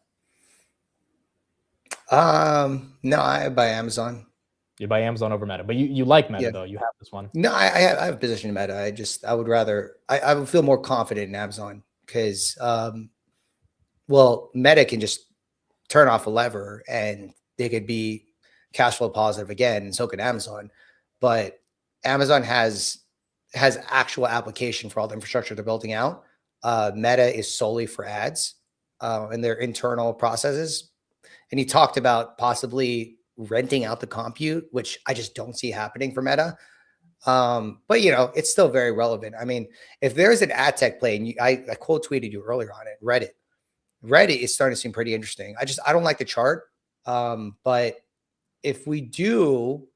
No, I buy Amazon. You buy Amazon over Meta, but you like Meta though. You have this one. No, I have a position in Meta. I would rather, I would feel more confident in Amazon because, well, Meta can just turn off a lever and they could be cash flow positive again, and so can Amazon. But Amazon has actual application for all the infrastructure they're building out. Meta is solely for ads. in their internal processes. And he talked about possibly renting out the compute, which I just don't see happening for Meta. But you know, it's still very relevant. I mean, if there's an ad tech play, and I quote tweeted you earlier on it, Reddit is starting to seem pretty interesting. I don't like the chart. But if we do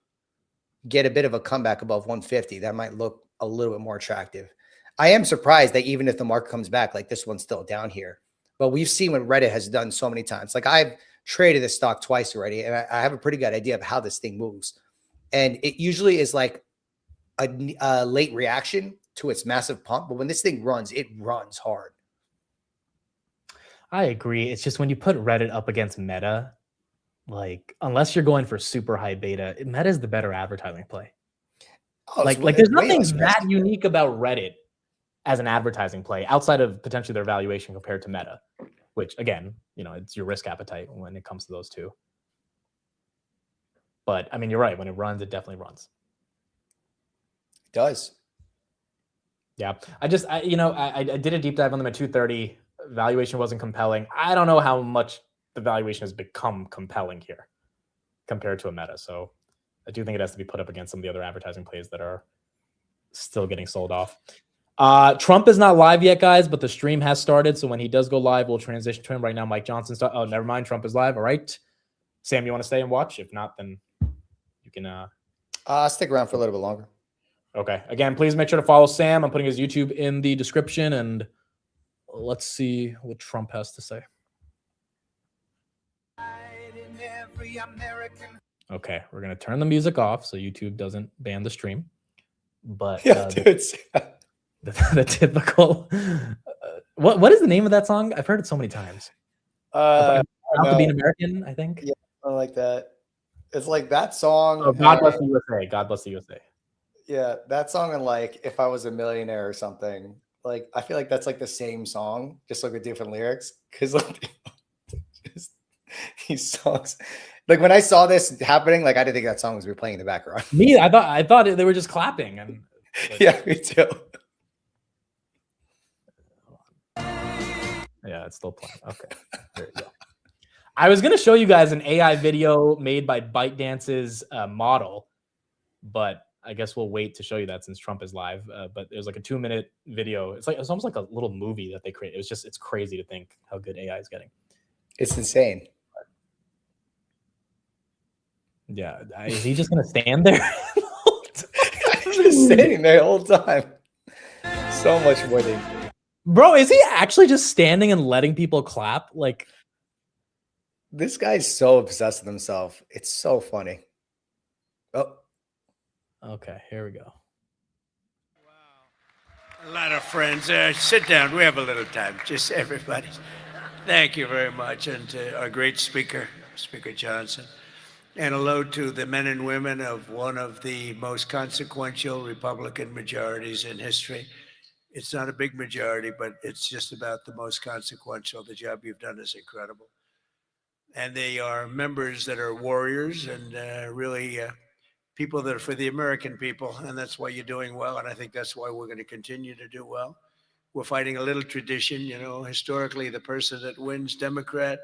get a bit of a comeback above 150, that might look a little bit more attractive. I am surprised that even if the market comes back, like this one's still down here, but we've seen what Reddit has done so many times. Like I've traded this stock twice already, and I have a pretty good idea of how this thing moves. And it usually is like a late reaction to its massive pump. But when this thing runs, it runs hard. I agree. It's just when you put Reddit up against Meta, like unless you're going for super high beta, Meta is the better advertising play. Oh, like there's nothing that unique about Reddit as an advertising play outside of potentially their valuation compared to Meta, which again, you know, it's your risk appetite when it comes to those two. But I mean, you're right. When it runs, it definitely runs. It does. Yeah. I did a deep dive on them at 230. Valuation wasn't compelling. I don't know how much the valuation has become compelling here compared to a Meta. So I do think it has to be put up against some of the other advertising plays that are still getting sold off. Trump is not live yet, guys, but the stream has started. So when he does go live, we'll transition to him. Right now, Mike Johnson's. Oh, never mind. Trump is live. All right. Sam, you want to stay and watch? If not, then you can. Stick around for a little bit longer. Okay. Again, please make sure to follow Sam. I'm putting his YouTube in the description, and let's see what Trump has to say. Okay, we're gonna turn the music off so YouTube doesn't ban the stream. But yeah, the typical. What is the name of that song? I've heard it so many times. Proud to be an American, I think. Yeah, I like that. It's like that song. Oh, God bless the USA. God bless the USA. Yeah, that song and like If I Was a Millionaire or something. Like I feel like that's like the same song, just like with different lyrics. Because like these songs, like when I saw this happening, like I didn't think that song was replaying in the background. Me, I thought they were just clapping and. Like, yeah, me too. Yeah, it's still playing. Okay, there you go. I was gonna show you guys an AI video made by ByteDance's model, but I guess we'll wait to show you that since Trump is live. But there's like a 2-minute video. It's almost like a little movie that they create. It's crazy to think how good AI is getting. It's insane. Yeah, is he just gonna stand there? He's just sitting there the whole time. So much winning. Bro, is he actually just standing and letting people clap? Like, this guy's so obsessed with himself. It's so funny. Oh. Okay, here we go. Wow. A lot of friends. Sit down. We have a little time. Just everybody. Thank you very much. And to our great speaker, Speaker Johnson. And hello to the men and women of one of the most consequential Republican majorities in history. It's not a big majority, but it's just about the most consequential. The job you've done is incredible. And they are members that are warriors and really people that are for the American people. And that's why you're doing well. And I think that's why we're going to continue to do well. We're fighting a little tradition. You know, historically, the person that wins, Democrat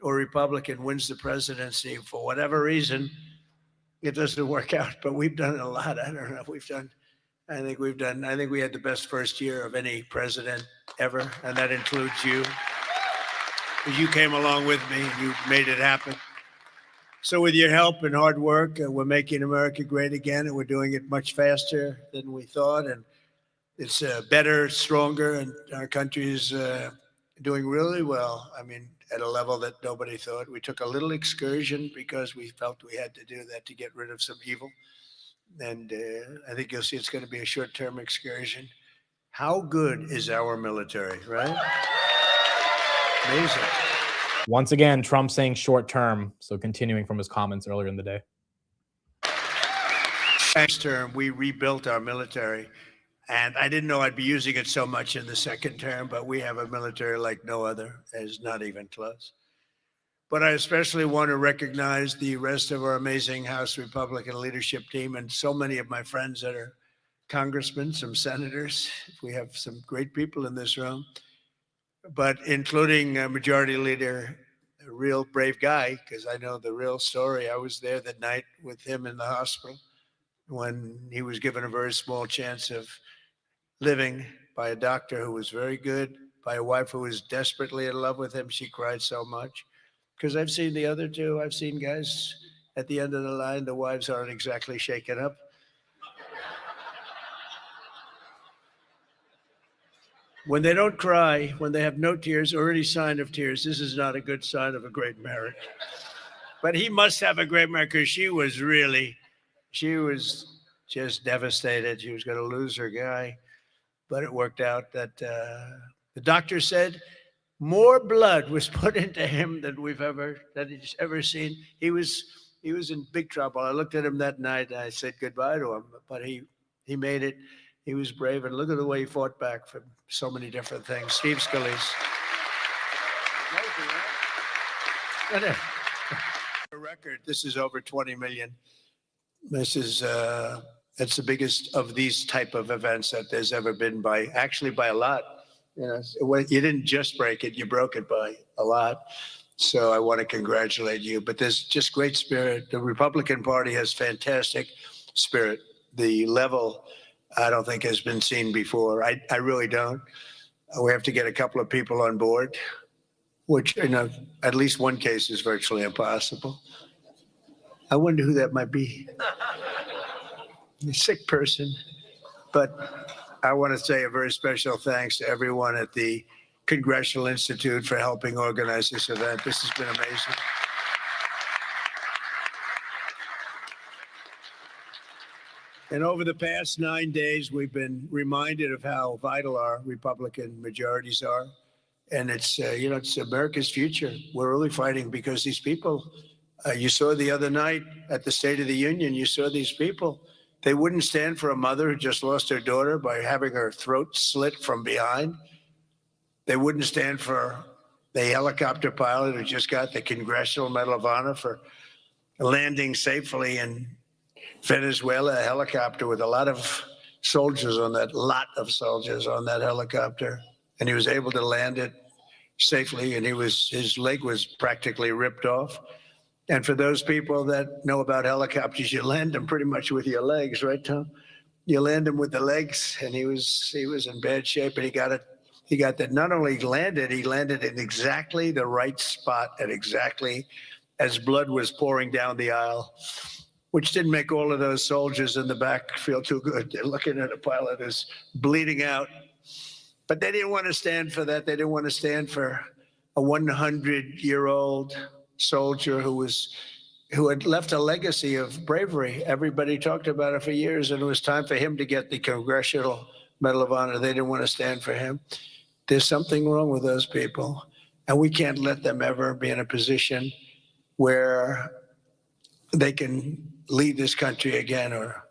or Republican, wins the presidency. For whatever reason, it doesn't work out. But we've done a lot. I don't know if we've done. I think we had the best first year of any president ever. And that includes you. You came along with me and you made it happen. So with your help and hard work, we're making America great again, and we're doing it much faster than we thought. And it's better, stronger, and our country is doing really well. I mean, at a level that nobody thought. We took a little excursion because we felt we had to do that to get rid of some evil. And I think you'll see it's going to be a short-term excursion. How good is our military, right? Amazing. Once again, Trump saying short term, so continuing from his comments earlier in the day. Next term, we rebuilt our military, and I didn't know I'd be using it so much in the second term, but we have a military like no other. It's not even close. But I especially want to recognize the rest of our amazing House Republican leadership team and so many of my friends that are congressmen, some senators. We have some great people in this room. but including Majority Leader, a real brave guy, because I know the real story. I was there that night with him in the hospital when he was given a very small chance of living by a doctor who was very good, by a wife who was desperately in love with him. She cried so much. Because I've seen the other two. I've seen guys at the end of the line, the wives aren't exactly shaken up. When they don't cry, when they have no tears or any sign of tears, this is not a good sign of a great marriage. But he must have a great marriage, because she was just devastated. She was going to lose her guy. But it worked out that the doctor said more blood was put into him than he's ever seen. He was in big trouble. I looked at him that night and I said goodbye to him, but he made it. He was brave, and look at the way he fought back from so many different things. Steve Scalise. A record. This is over 20 million. This is it's the biggest of these type of events that there's ever been, by a lot. You didn't just break it, you broke it by a lot. So I want to congratulate you. But there's just great spirit. The Republican Party has fantastic spirit. The level, I don't think, has been seen before. I really don't. We have to get a couple of people on board, which at least one case is virtually impossible. I wonder who that might be. A sick person. But I want to say a very special thanks to everyone at the Congressional Institute for helping organize this event. This has been amazing. And over the past 9 days, we've been reminded of how vital our Republican majorities are. And it's America's future. We're really fighting because these people, you saw the other night at the State of the Union, you saw these people. They wouldn't stand for a mother who just lost her daughter by having her throat slit from behind. They wouldn't stand for the helicopter pilot who just got the Congressional Medal of Honor for landing safely in Venezuela, a helicopter with a lot of soldiers on that helicopter. And he was able to land it safely, and his leg was practically ripped off. And for those people that know about helicopters, you land them pretty much with your legs, right, Tom? You land him with the legs, and he was in bad shape, and he got that. Not only landed, he landed in exactly the right spot at exactly as blood was pouring down the aisle, which didn't make all of those soldiers in the back feel too good. They're looking at a pilot who's bleeding out. But they didn't want to stand for that. They didn't want to stand for a 100-year-old soldier who had left a legacy of bravery. Everybody talked about it for years, and it was time for him to get the Congressional Medal of Honor. They didn't want to stand for him. There's something wrong with those people, and we can't let them ever be in a position where they can lead this country again or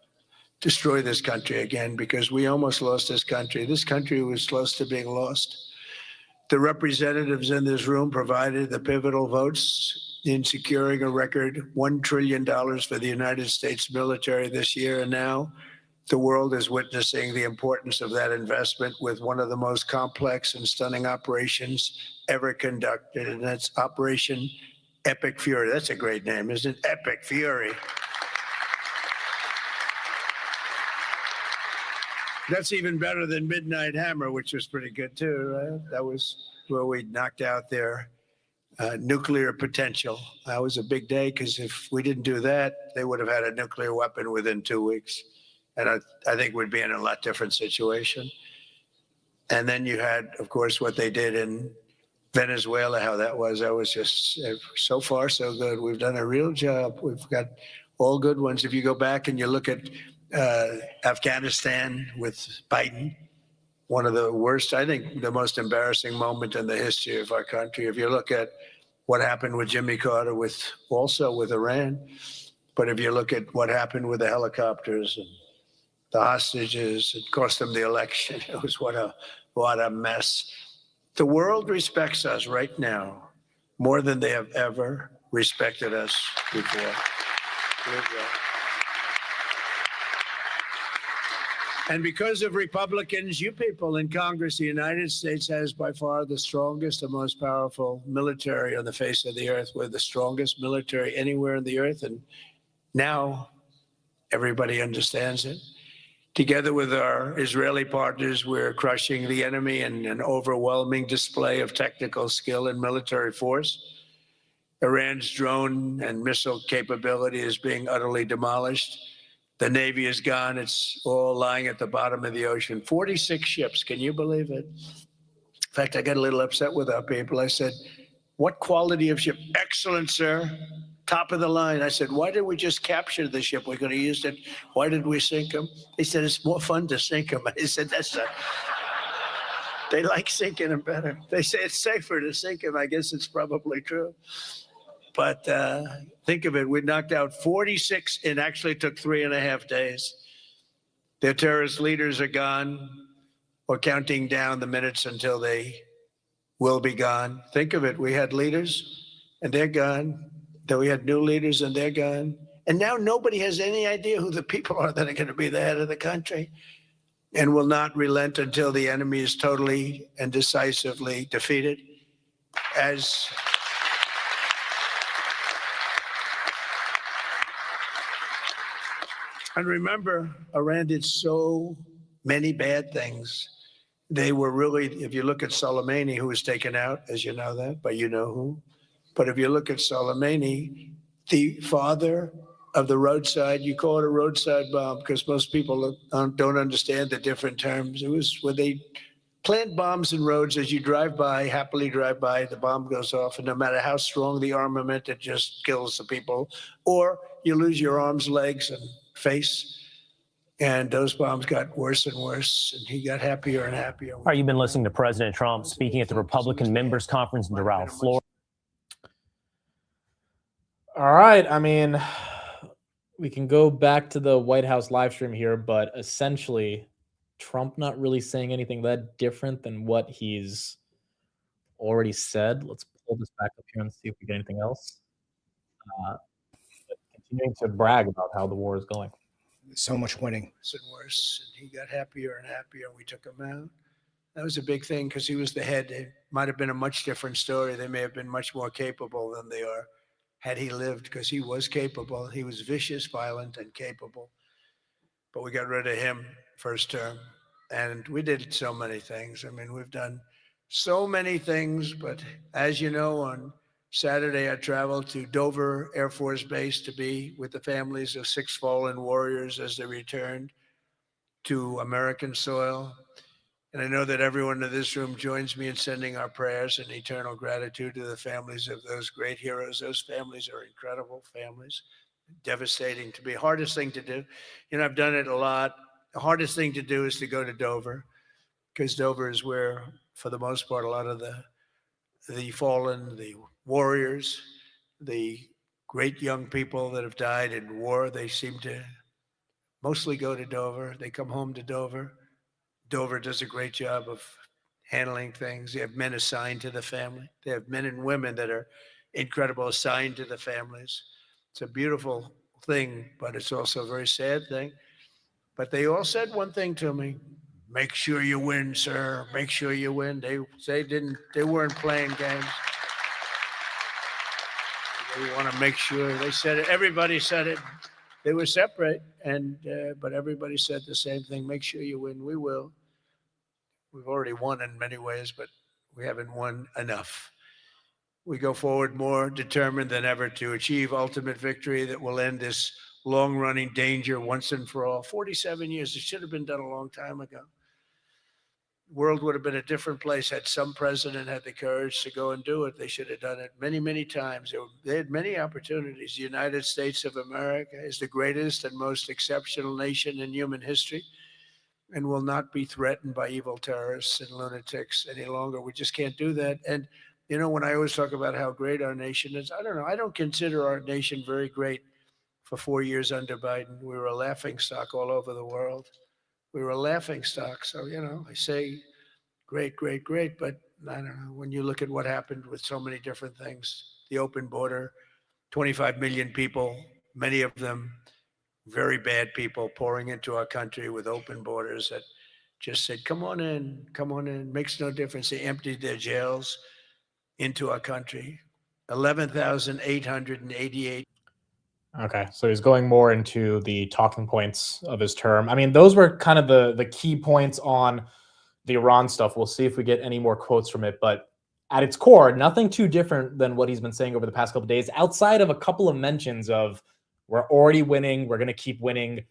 destroy this country again, because we almost lost this country. This country was close to being lost. The representatives in this room provided the pivotal votes in securing a record $1 trillion for the United States military this year. And now the world is witnessing the importance of that investment with one of the most complex and stunning operations ever conducted. And that's Operation Epic Fury. That's a great name, isn't it? Epic Fury. That's even better than Midnight Hammer, which was pretty good too, right? That was where we knocked out their nuclear potential. That was a big day, because if we didn't do that, they would have had a nuclear weapon within 2 weeks. And I think we'd be in a lot different situation. And then you had, of course, what they did in Venezuela, how that was just so far so good. We've done a real job. We've got all good ones. If you go back and you look at Afghanistan with Biden, one of the worst, I think the most embarrassing moment in the history of our country. If you look at what happened with Jimmy Carter, with Iran, but if you look at what happened with the helicopters and the hostages, it cost them the election. It was what a mess. The world respects us right now more than they have ever respected us before. And because of Republicans, you people in Congress, the United States has by far the strongest and most powerful military on the face of the earth. We're the strongest military anywhere in the earth. And now everybody understands it. Together with our Israeli partners, we're crushing the enemy in an overwhelming display of technical skill and military force. Iran's drone and missile capability is being utterly demolished. The Navy is gone. It's all lying at the bottom of the ocean. 46 ships. Can you believe it? In fact, I got a little upset with our people. I said, what quality of ship? Excellent, sir. Top of the line. I said, why did we just capture the ship? We're going to use it. Why did we sink them? They said, it's more fun to sink them. I said, they like sinking them better. They say it's safer to sink them. I guess it's probably true. But think of it, we knocked out 46, and actually took 3.5 days. Their terrorist leaders are gone, or counting down the minutes until they will be gone. Think of it, we had leaders, and they're gone. Then we had new leaders, and they're gone. And now nobody has any idea who the people are that are going to be the head of the country, and will not relent until the enemy is totally and decisively defeated. And remember, Iran did so many bad things. They were really, if you look at Soleimani, who was taken out, as you know that, but you know who. But if you look at Soleimani, the father of the roadside, you call it a roadside bomb because most people don't understand the different terms. It was where they plant bombs in roads as you drive by, happily drive by, the bomb goes off, and no matter how strong the armament, it just kills the people. Or you lose your arms, legs, and face. And those bombs got worse and worse, and he got happier and happier. All right, you've been listening to President Trump speaking at the Republican Members Conference in Doral, Florida. All right. I mean, we can go back to the White House live stream here, but essentially, Trump not really saying anything that different than what he's already said. Let's pull this back up here and see if we get anything else. Continuing to brag about how the war is going. So much winning. Worse and worse, and he got happier and happier. We took him out. That was a big thing because he was the head. It might have been a much different story. They may have been much more capable than they are had he lived, because he was capable. He was vicious, violent, and capable. But we got rid of him first term. And we did so many things. I mean, we've done so many things. But as you know, on Saturday, I traveled to Dover Air Force Base to be with the families of 6 fallen warriors as they returned to American soil. And I know that everyone in this room joins me in sending our prayers and eternal gratitude to the families of those great heroes. Those families are incredible families. Devastating to be. Hardest thing to do. You know, I've done it a lot. The hardest thing to do is to go to Dover, because Dover is where, for the most part, a lot of the fallen, the warriors, the great young people that have died in war, they seem to mostly go to Dover. They come home to Dover. Dover does a great job of handling things. They have men assigned to the family. They have men and women that are incredible, assigned to the families. It's a beautiful thing, but it's also a very sad thing. But they all said one thing to me: make sure you win, sir. Make sure you win. They weren't playing games. They want to make sure. They said it. Everybody said it. They were separate, but everybody said the same thing: make sure you win. We will. We've already won in many ways, but we haven't won enough. We go forward more determined than ever to achieve ultimate victory that will end this long-running danger once and for all. 47 years. It should have been done a long time ago. The world would have been a different place had some president had the courage to go and do it. They should have done it many, many times. They had many opportunities. The United States of America is the greatest and most exceptional nation in human history, and will not be threatened by evil terrorists and lunatics any longer. We just can't do that. And, you know, when I always talk about how great our nation is, I don't know. I don't consider our nation very great for 4 years under Biden. We were a laughingstock all over the world. We were a laughingstock. So, you know, I say great, great, great. But I don't know. When you look at what happened with so many different things, the open border, 25 million people, many of them very bad people pouring into our country with open borders that just said, come on in, makes no difference. They emptied their jails into our country. 11,888. Okay, so he's going more into the talking points of his term. I mean, those were kind of the key points on the Iran stuff. We'll see if we get any more quotes from it, but at its core, nothing too different than what he's been saying over the past couple of days, outside of a couple of mentions of we're already winning, we're going to keep winning,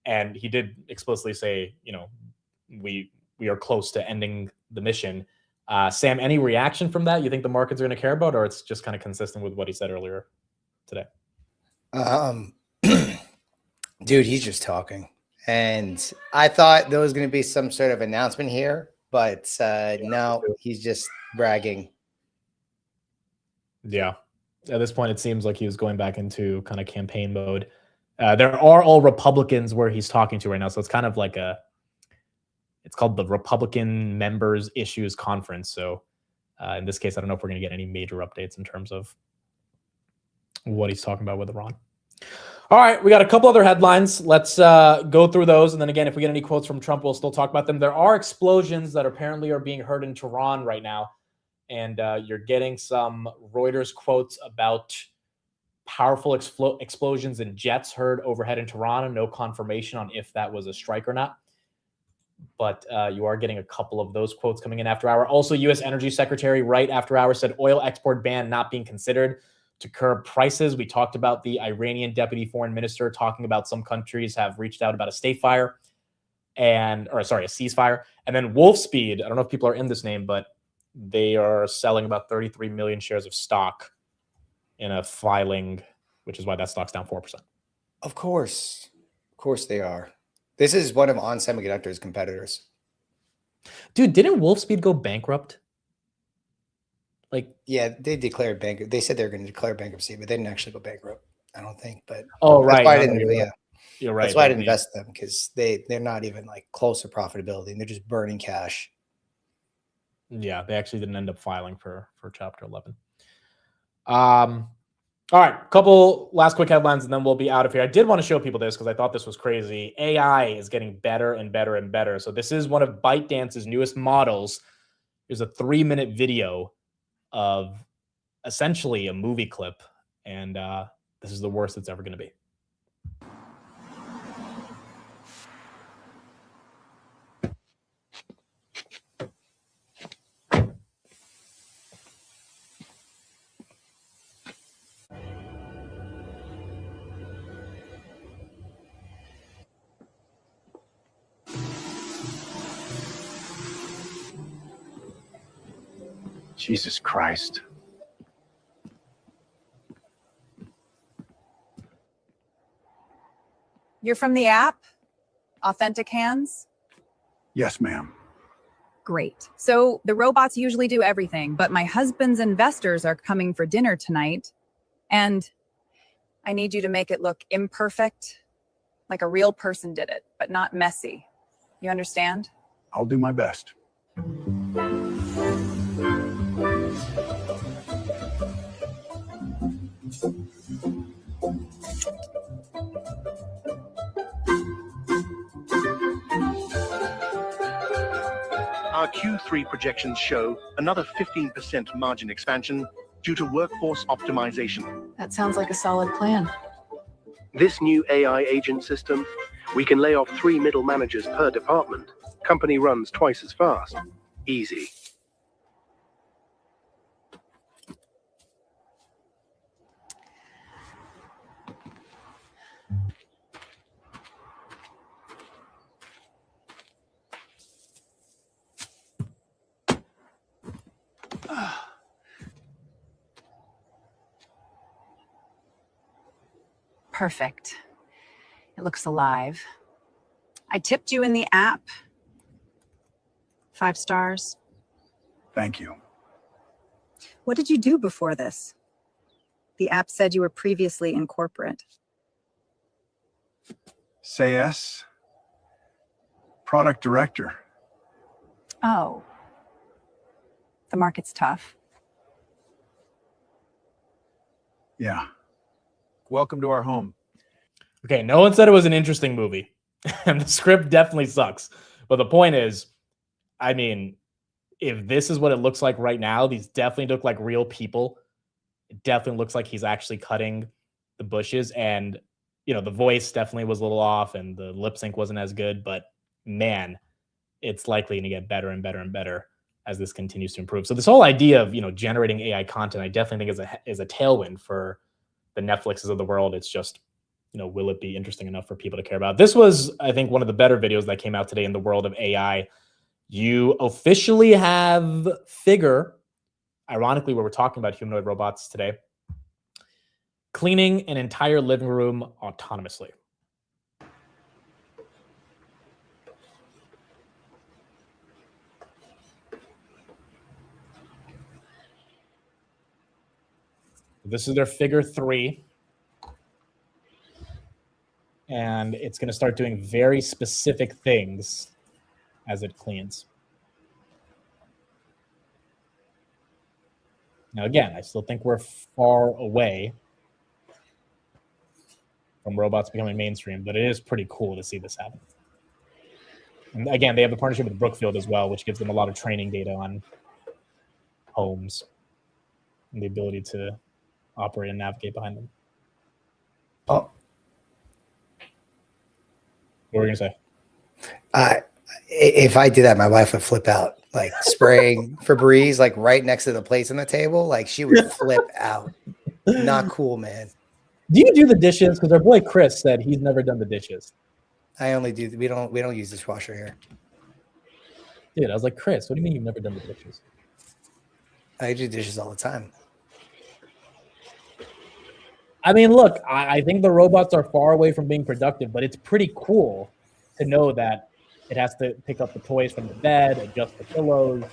and he did explicitly say, you know, we are close to ending the mission. Sam, any reaction from that? You think the markets are going to care about, or it's just kind of consistent with what he said earlier today? Dude, he's just talking. And I thought there was going to be some sort of announcement here, but no, he's just bragging. Yeah. At this point, it seems like he was going back into kind of campaign mode. There are all Republicans where he's talking to right now. So it's kind of like it's called the Republican Members Issues Conference. So in this case, I don't know if we're going to get any major updates in terms of what he's talking about with Iran. All right, we got a couple other headlines. Let's go through those. And then again, if we get any quotes from Trump, we'll still talk about them. There are explosions that apparently are being heard in Tehran right now. And you're getting some Reuters quotes about powerful explosions in jets heard overhead in Tehran, and no confirmation on if that was a strike or not. But you are getting a couple of those quotes coming in after hour. Also, U.S. Energy Secretary right after hour said oil export ban not being considered to curb prices. We talked about the Iranian deputy foreign minister talking about some countries have reached out about a ceasefire. And then Wolfspeed, I don't know if people are in this name, but they are selling about 33 million shares of stock in a filing, which is why that stock's down 4%. Of course they are. This is one of On Semiconductor's competitors. Dude, didn't Wolfspeed go bankrupt? Yeah, they declared bankrupt. They said they were going to declare bankruptcy, but they didn't actually go bankrupt, I don't think. But right. That's why I didn't. You're right. That's why I didn't invest in them, because they're not even like close to profitability, and they're just burning cash. Yeah, they actually didn't end up filing for Chapter 11. All right, couple last quick headlines, and then we'll be out of here. I did want to show people this because I thought this was crazy. AI is getting better and better and better. So this is one of ByteDance's newest models. There's a 3-minute video of essentially a movie clip, and this is the worst it's ever going to be. Jesus Christ. You're from the app? Authentic Hands? Yes, ma'am. Great. So the robots usually do everything, but my husband's investors are coming for dinner tonight, and I need you to make it look imperfect, like a real person did it, but not messy. You understand? I'll do my best. Our Q3 projections show another 15% margin expansion due to workforce optimization. That sounds like a solid plan. This new AI agent system, we can lay off 3 middle managers per department. Company runs twice as fast. Easy. Perfect. It looks alive. I tipped you in the app. 5 stars. Thank you. What did you do before this? The app said you were previously in corporate. Say yes. Product director. Oh. The market's tough. Yeah. Welcome to our home. Okay, no one said it was an interesting movie, and the script definitely sucks. But the point is, I mean, if this is what it looks like right now, these definitely look like real people. It definitely looks like he's actually cutting the bushes, and the voice definitely was a little off, and the lip sync wasn't as good. But man, it's likely to get better and better and better as this continues to improve. So this whole idea of generating AI content, I definitely think is a tailwind for the Netflixes of the world. It's just will it be interesting enough for people to care about? This was, I think, one of the better videos that came out today in the world of AI. You officially have Figure, ironically, where we're talking about humanoid robots today, cleaning an entire living room autonomously. This is their Figure 3. And it's going to start doing very specific things as it cleans. Now, again, I still think we're far away from robots becoming mainstream, but it is pretty cool to see this happen. And again, they have a partnership with Brookfield as well, which gives them a lot of training data on homes and the ability to operate and navigate behind them. Oh, what were you going to say? If I did that, my wife would flip out, like spraying Febreze, like right next to the plates on the table. Like she would flip out. Not cool, man. Do you do the dishes? Because our boy Chris said he's never done the dishes. I only do. We don't use dishwasher here. Dude, I was like, Chris, what do you mean you've never done the dishes? I do dishes all the time. I mean, look, I think the robots are far away from being productive, but it's pretty cool to know that it has to pick up the toys from the bed, adjust the pillows.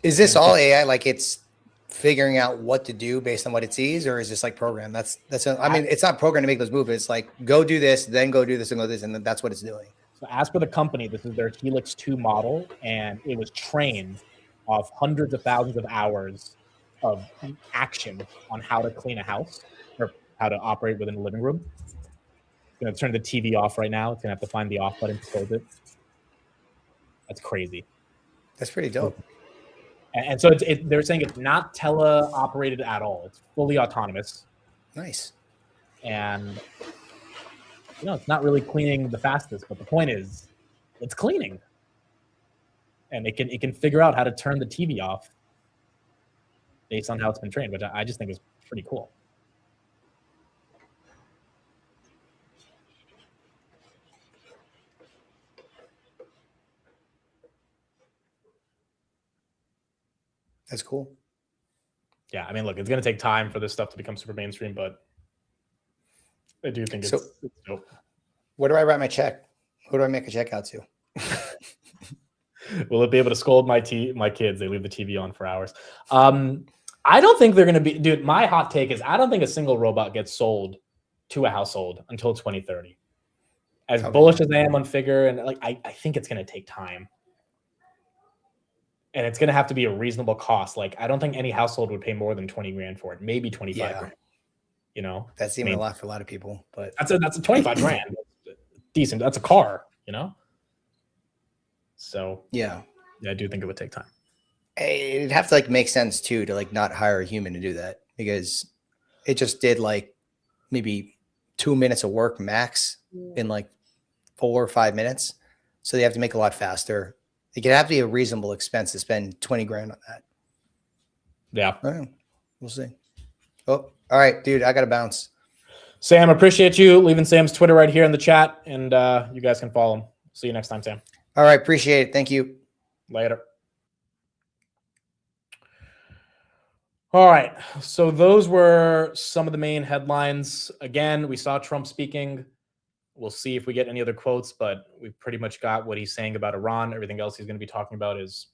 Is this all AI? Like it's figuring out what to do based on what it sees, or is this like programmed? I mean, it's not programmed to make those moves. It's like go do this, then go do this, and go do this, and then that's what it's doing. So as for the company, this is their Helix 2 model, and it was trained off hundreds of thousands of hours of action on how to clean a house or how to operate within a living room. It's going to turn the TV off right now. It's going to have to find the off button to close it. That's crazy. That's pretty dope. And so they're saying it's not teleoperated at all. It's fully autonomous. Nice. And it's not really cleaning the fastest, but the point is it's cleaning. And it can figure out how to turn the TV off based on how it's been trained, which I just think is pretty cool. That's cool. Yeah, I mean, look, it's going to take time for this stuff to become super mainstream, but I do think it's dope. Where do I write my check? Who do I make a check out to? Will it be able to scold my kids? They leave the TV on for hours. I don't think they're going to be, dude, my hot take is I don't think a single robot gets sold to a household until 2030. As bullish as I am on Figure, and I think it's going to take time. And it's going to have to be a reasonable cost. Like, I don't think any household would pay more than 20 grand for it. Maybe 25 grand. That's even a lot for a lot of people, but that's a 25 grand. Decent. That's a car, So yeah, I do think it would take time. It'd have to make sense too to not hire a human to do that, because it just did maybe 2 minutes of work max in 4 or 5 minutes. So they have to make a lot faster. It could have to be a reasonable expense to spend 20 grand on that. Yeah. All right. We'll see. Oh, all right, dude. I got to bounce. Sam, appreciate you leaving Sam's Twitter right here in the chat, and you guys can follow him. See you next time, Sam. All right. Appreciate it. Thank you. Later. All right. So those were some of the main headlines. Again, we saw Trump speaking. We'll see if we get any other quotes, but we've pretty much got what he's saying about Iran. Everything else he's going to be talking about is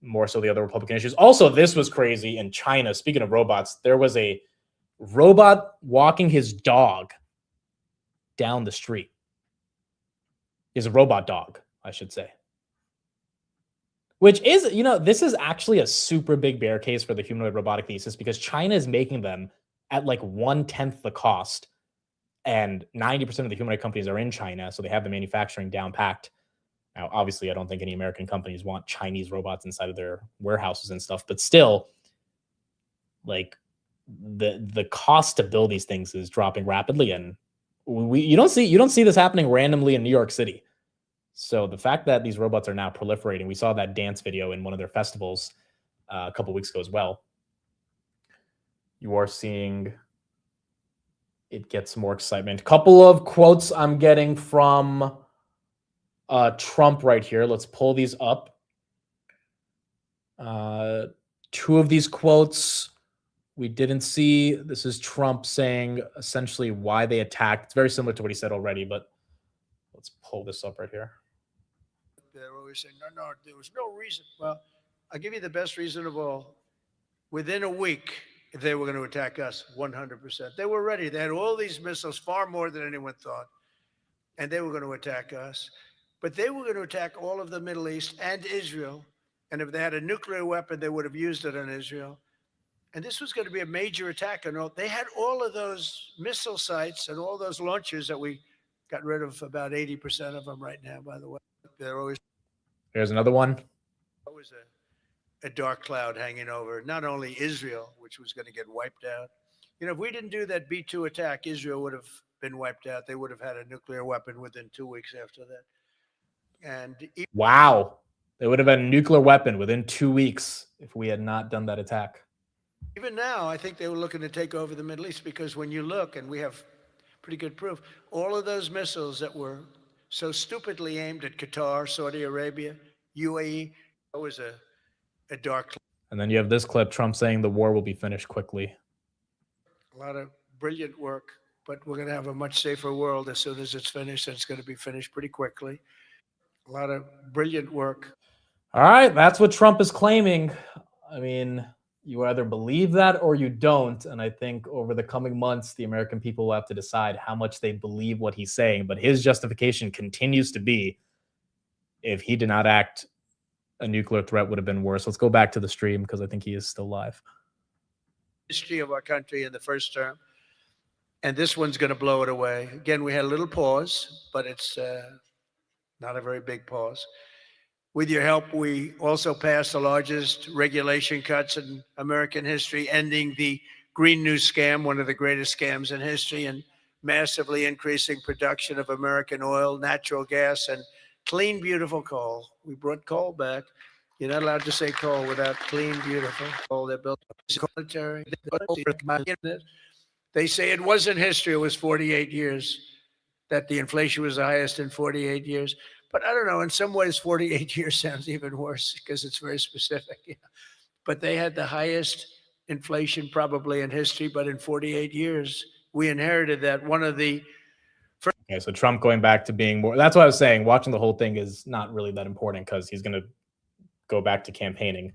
more so the other Republican issues. Also, this was crazy in China. Speaking of robots, there was a robot walking his dog down the street. He's a robot dog, I should say. Which is, this is actually a super big bear case for the humanoid robotic thesis, because China is making them at like 1/10 the cost. And 90% of the humanoid companies are in China, so they have the manufacturing down packed. Now, obviously, I don't think any American companies want Chinese robots inside of their warehouses and stuff, but still, like the cost to build these things is dropping rapidly, and you don't see this happening randomly in New York City. So the fact that these robots are now proliferating, we saw that dance video in one of their festivals a couple weeks ago as well. You are seeing it get some more excitement. Couple of quotes I'm getting from Trump right here. Let's pull these up. Two of these quotes we didn't see. This is Trump saying essentially why they attacked. It's very similar to what he said already, but let's pull this up right here. They're always saying, no, there was no reason. Well, I'll give you the best reason of all. Within a week, they were going to attack us 100%. They were ready. They had all these missiles, far more than anyone thought, and they were going to attack us. But they were going to attack all of the Middle East and Israel. And if they had a nuclear weapon, they would have used it on Israel. And this was going to be a major attack. And they had all of those missile sites and all those launchers that we got rid of, about 80% of them right now, by the way. They're always. There's another one. Always a dark cloud hanging over not only Israel, which was going to get wiped out. You know, if we didn't do that B-2 attack, Israel would have been wiped out. They would have had a nuclear weapon within 2 weeks after that. And wow, they would have had a nuclear weapon within 2 weeks if we had not done that attack. Even now, I think they were looking to take over the Middle East, because when you look, and we have pretty good proof, all of those missiles that were so stupidly aimed at Qatar, Saudi Arabia, UAE, that was a dark cloud. And then you have this clip, Trump saying the war will be finished quickly. A lot of brilliant work, but we're going to have a much safer world as soon as it's finished, and it's going to be finished pretty quickly. A lot of brilliant work. All right, that's what Trump is claiming. I mean, you either believe that or you don't. And I think over the coming months, the American people will have to decide how much they believe what he's saying. But his justification continues to be, if he did not act, a nuclear threat would have been worse. Let's go back to the stream because I think he is still live. History of our country in the first term. And this one's going to blow it away. Again, we had a little pause, but it's not a very big pause. With your help, we also passed the largest regulation cuts in American history, ending the Green New Scam, one of the greatest scams in history, and massively increasing production of American oil, natural gas, and clean, beautiful coal. We brought coal back. You're not allowed to say coal without clean, beautiful coal. They built military. They say it wasn't history. It was 48 years that the inflation was the highest in 48 years. But I don't know. In some ways, 48 years sounds even worse because it's very specific. Yeah. But they had the highest inflation probably in history. But in 48 years, we inherited that. One of the Okay, so Trump going back to being more. That's what I was saying. Watching the whole thing is not really that important because he's going to go back to campaigning.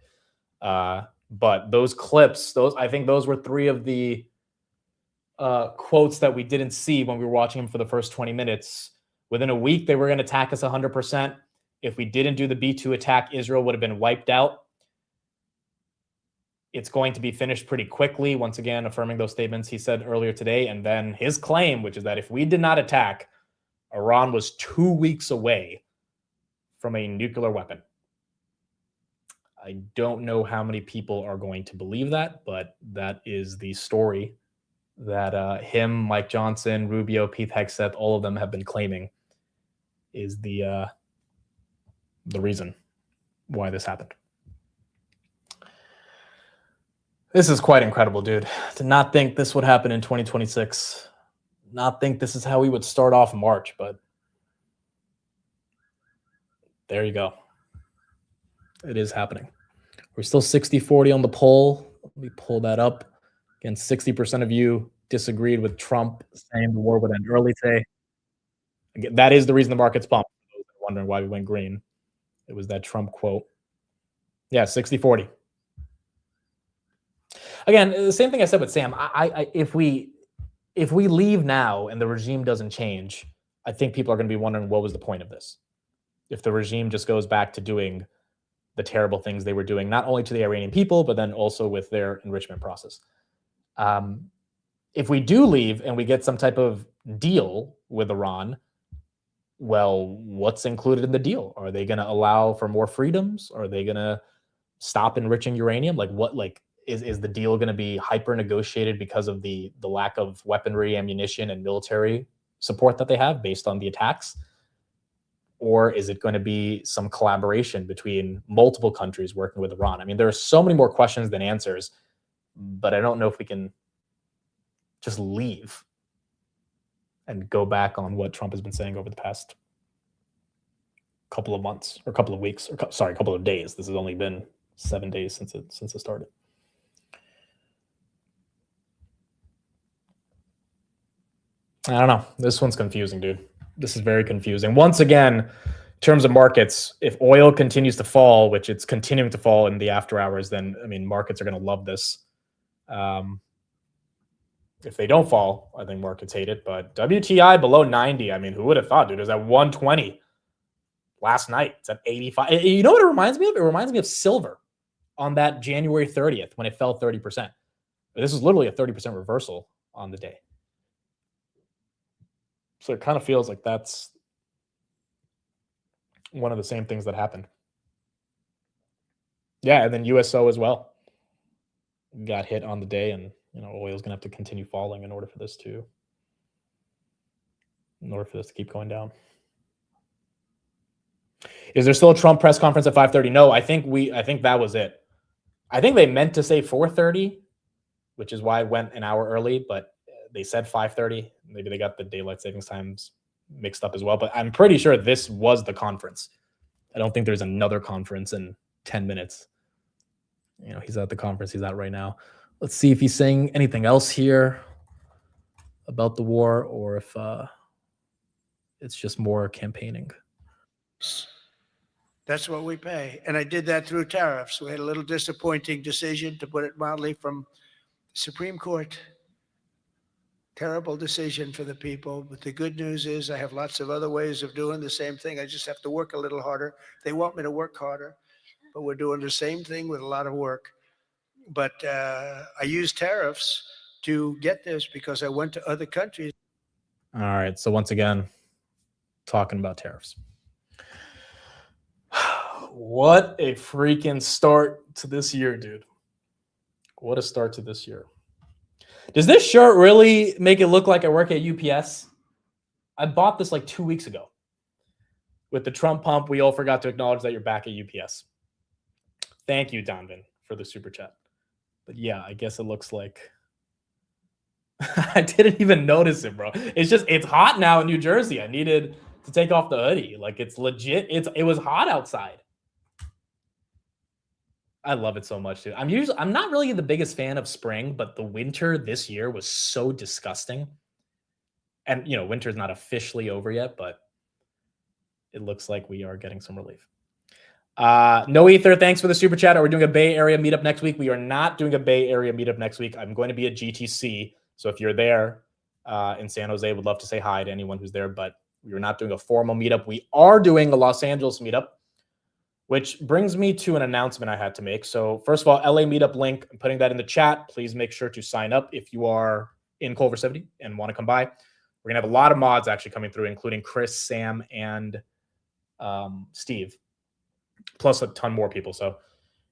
But those clips, I think those were three of the quotes that we didn't see when we were watching him for the first 20 minutes. Within a week, they were going to attack us 100%. If we didn't do the B-2 attack, Israel would have been wiped out. It's going to be finished pretty quickly. Once again, affirming those statements he said earlier today. And then his claim, which is that if we did not attack, Iran was 2 weeks away from a nuclear weapon. I don't know how many people are going to believe that, but that is the story that him, Mike Johnson, Rubio, Pete Hegseth, all of them have been claiming is the reason why this happened. This is quite incredible, dude. To not think this would happen in 2026, not think this is how we would start off March, but there you go. It is happening. We're still 60-40 on the poll. Let me pull that up. Again, 60% of you disagreed with Trump saying the war would end early today. Again, that is the reason the market's pumped. For those that are wondering why we went green. It was that Trump quote. Yeah, 60-40. Again, the same thing I said with Sam. If we leave now and the regime doesn't change, I think people are going to be wondering what was the point of this. If the regime just goes back to doing the terrible things they were doing, not only to the Iranian people, but then also with their enrichment process. if we do leave and we get some type of deal with Iran, well, what's included in the deal? Are they going to allow for more freedoms? Are they going to stop enriching uranium? Like what, like is the deal going to be hyper negotiated because of the lack of weaponry, ammunition, and military support that they have based on the attacks? Or is it going to be some collaboration between multiple countries working with Iran? I mean, there are so many more questions than answers, but I don't know if we can just leave and go back on what Trump has been saying over the past couple of months or couple of weeks, or sorry, a couple of days. This has only been 7 days since it started. I don't know. This one's confusing, dude. This is very confusing. Once again, in terms of markets, if oil continues to fall, which it's continuing to fall in the after hours, then I mean, markets are going to love this. If they don't fall, I think markets hate it. But WTI below 90. I mean, who would have thought, dude? It was at 120 last night. It's at 85. You know what it reminds me of? It reminds me of silver on that January 30th when it fell 30%. But this is literally a 30% reversal on the day. So it kind of feels like that's one of the same things that happened. Yeah, and then USO as well got hit on the day, and oil is going to have to continue falling in order for this to keep going down. Is there still a Trump press conference at 5:30? No, I think that was it. I think they meant to say 4:30, which is why I went an hour early, but they said 5:30. Maybe they got the daylight savings times mixed up as well, but I'm pretty sure this was the conference. I don't think there's another conference in 10 minutes. He's at the conference he's at right now. Let's see if he's saying anything else here about the war, or if it's just more campaigning. That's what we pay. And I did that through tariffs. We had a little disappointing decision, to put it mildly, from the Supreme Court. Terrible decision for the people. But the good news is I have lots of other ways of doing the same thing. I just have to work a little harder. They want me to work harder, but we're doing the same thing with a lot of work. But I use tariffs to get this because I went to other countries. All right. So once again, talking about tariffs. What a freaking start to this year, dude. What a start to this year. Does this shirt really make it look like I work at UPS? I bought this like 2 weeks ago. With the Trump pump, we all forgot to acknowledge that you're back at UPS. Thank you, Donovan, for the super chat. But yeah, I guess it looks like I didn't even notice it, bro. It's hot now in New Jersey. I needed to take off the hoodie. Like, it's legit. It was hot outside. I love it so much, dude. I'm not really the biggest fan of spring, but the winter this year was so disgusting. And winter's not officially over yet, but it looks like we are getting some relief. No Ether, thanks for the super chat. Are we doing a Bay Area meetup next week? We are not doing a Bay Area meetup next week. I'm going to be at GTC. So if you're there in San Jose, would love to say hi to anyone who's there, but we are not doing a formal meetup. We are doing a Los Angeles meetup, which brings me to an announcement I had to make. So first of all, LA meetup link, I'm putting that in the chat. Please make sure to sign up if you are in Culver City and want to come by. We're going to have a lot of mods actually coming through, including Chris, Sam, and Steve, plus a ton more people. So